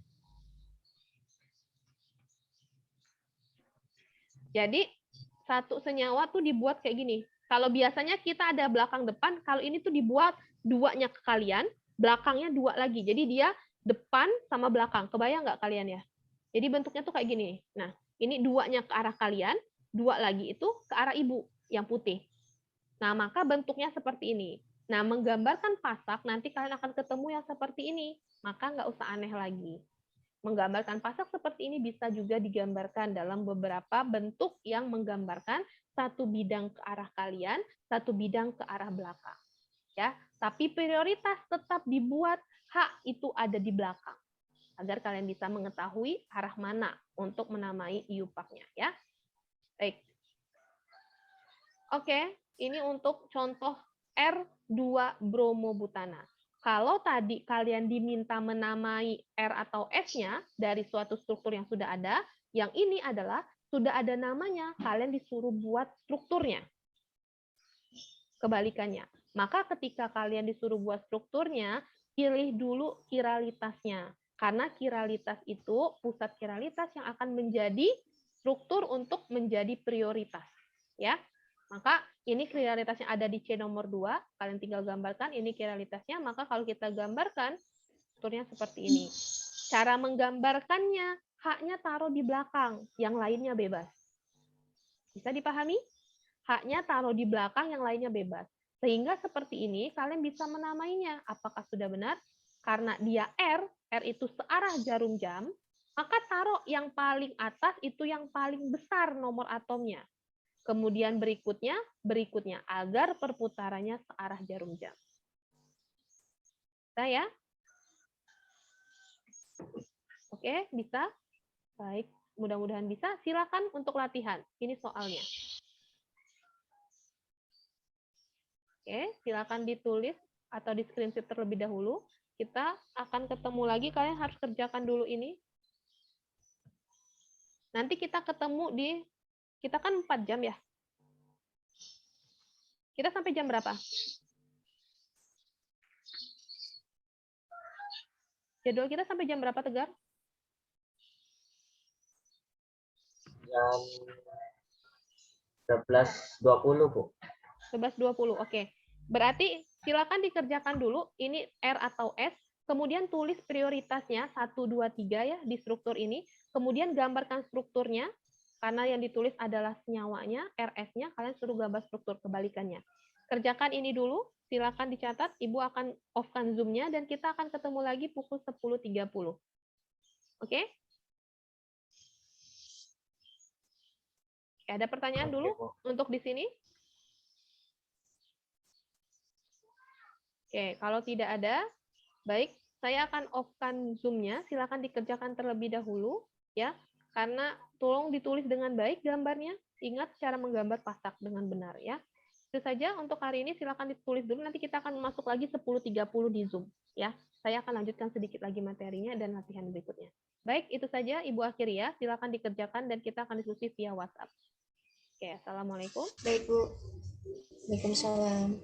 S1: Jadi, satu senyawa tuh dibuat kayak gini. Kalau biasanya kita ada belakang depan, kalau ini tuh dibuat 2-nya ke kalian, belakangnya 2 lagi. Jadi dia depan sama belakang. Kebayang nggak kalian ya? Jadi bentuknya tuh kayak gini. Nah, ini 2-nya ke arah kalian, 2 lagi itu ke arah ibu, yang putih. Nah, maka bentuknya seperti ini. Nah, menggambarkan pasak, nanti kalian akan ketemu yang seperti ini. Maka nggak usah aneh lagi. Menggambarkan pasak seperti ini bisa juga digambarkan dalam beberapa bentuk yang menggambarkan satu bidang ke arah kalian, satu bidang ke arah belakang. Ya, tapi prioritas tetap dibuat H itu ada di belakang agar kalian bisa mengetahui arah mana untuk menamai IUPAC-nya ya. Baik. Oke, ini untuk contoh R2 bromobutana. Kalau tadi kalian diminta menamai R atau S-nya dari suatu struktur yang sudah ada, yang ini adalah sudah ada namanya, kalian disuruh buat strukturnya. Kebalikannya. Maka ketika kalian disuruh buat strukturnya, pilih dulu kiralitasnya. Karena kiralitas itu, pusat kiralitas yang akan menjadi struktur untuk menjadi prioritas. Ya. Maka ini kiralitasnya ada di C nomor 2, kalian tinggal gambarkan ini kiralitasnya, maka kalau kita gambarkan strukturnya seperti ini. Cara menggambarkannya, H-nya taruh di belakang, yang lainnya bebas. Bisa dipahami? H-nya taruh di belakang, yang lainnya bebas. Sehingga seperti ini, kalian bisa menamainya. Apakah sudah benar? Karena dia R itu searah jarum jam, maka taruh yang paling atas itu yang paling besar nomor atomnya. Kemudian berikutnya, agar perputarannya searah jarum jam. Bisa ya? Oke, bisa? Baik, mudah-mudahan bisa. Silakan untuk latihan. Ini soalnya. Oke, silakan ditulis atau di screenshot terlebih dahulu. Kita akan ketemu lagi, kalian harus kerjakan dulu ini. Nanti kita ketemu di, kita kan 4 jam ya. Kita sampai jam berapa? Jadwal kita sampai jam berapa, Tegar?
S5: Jam 11.20, Bu.
S1: 11.20, oke. Berarti silakan dikerjakan dulu, ini R atau S, kemudian tulis prioritasnya, 1, 2, 3 ya, di struktur ini, kemudian gambarkan strukturnya, karena yang ditulis adalah senyawanya, RS-nya, kalian suruh gambar struktur kebalikannya. Kerjakan ini dulu, silakan dicatat, Ibu akan off-kan Zoom-nya, dan kita akan ketemu lagi pukul 10.30. Oke? Ada pertanyaan dulu untuk di sini? Oke, kalau tidak ada, baik, saya akan off-kan Zoom-nya, silakan dikerjakan terlebih dahulu, ya, karena tolong ditulis dengan baik gambarnya, ingat cara menggambar pasak dengan benar, ya. Itu saja untuk hari ini, silakan ditulis dulu, nanti kita akan masuk lagi 10.30 di Zoom, ya. Saya akan lanjutkan sedikit lagi materinya dan latihan berikutnya. Baik, itu saja Ibu akhiri ya, silakan dikerjakan dan kita akan diskusi via WhatsApp. Oke, assalamualaikum.
S2: Baik, Bu. Waalaikumsalam.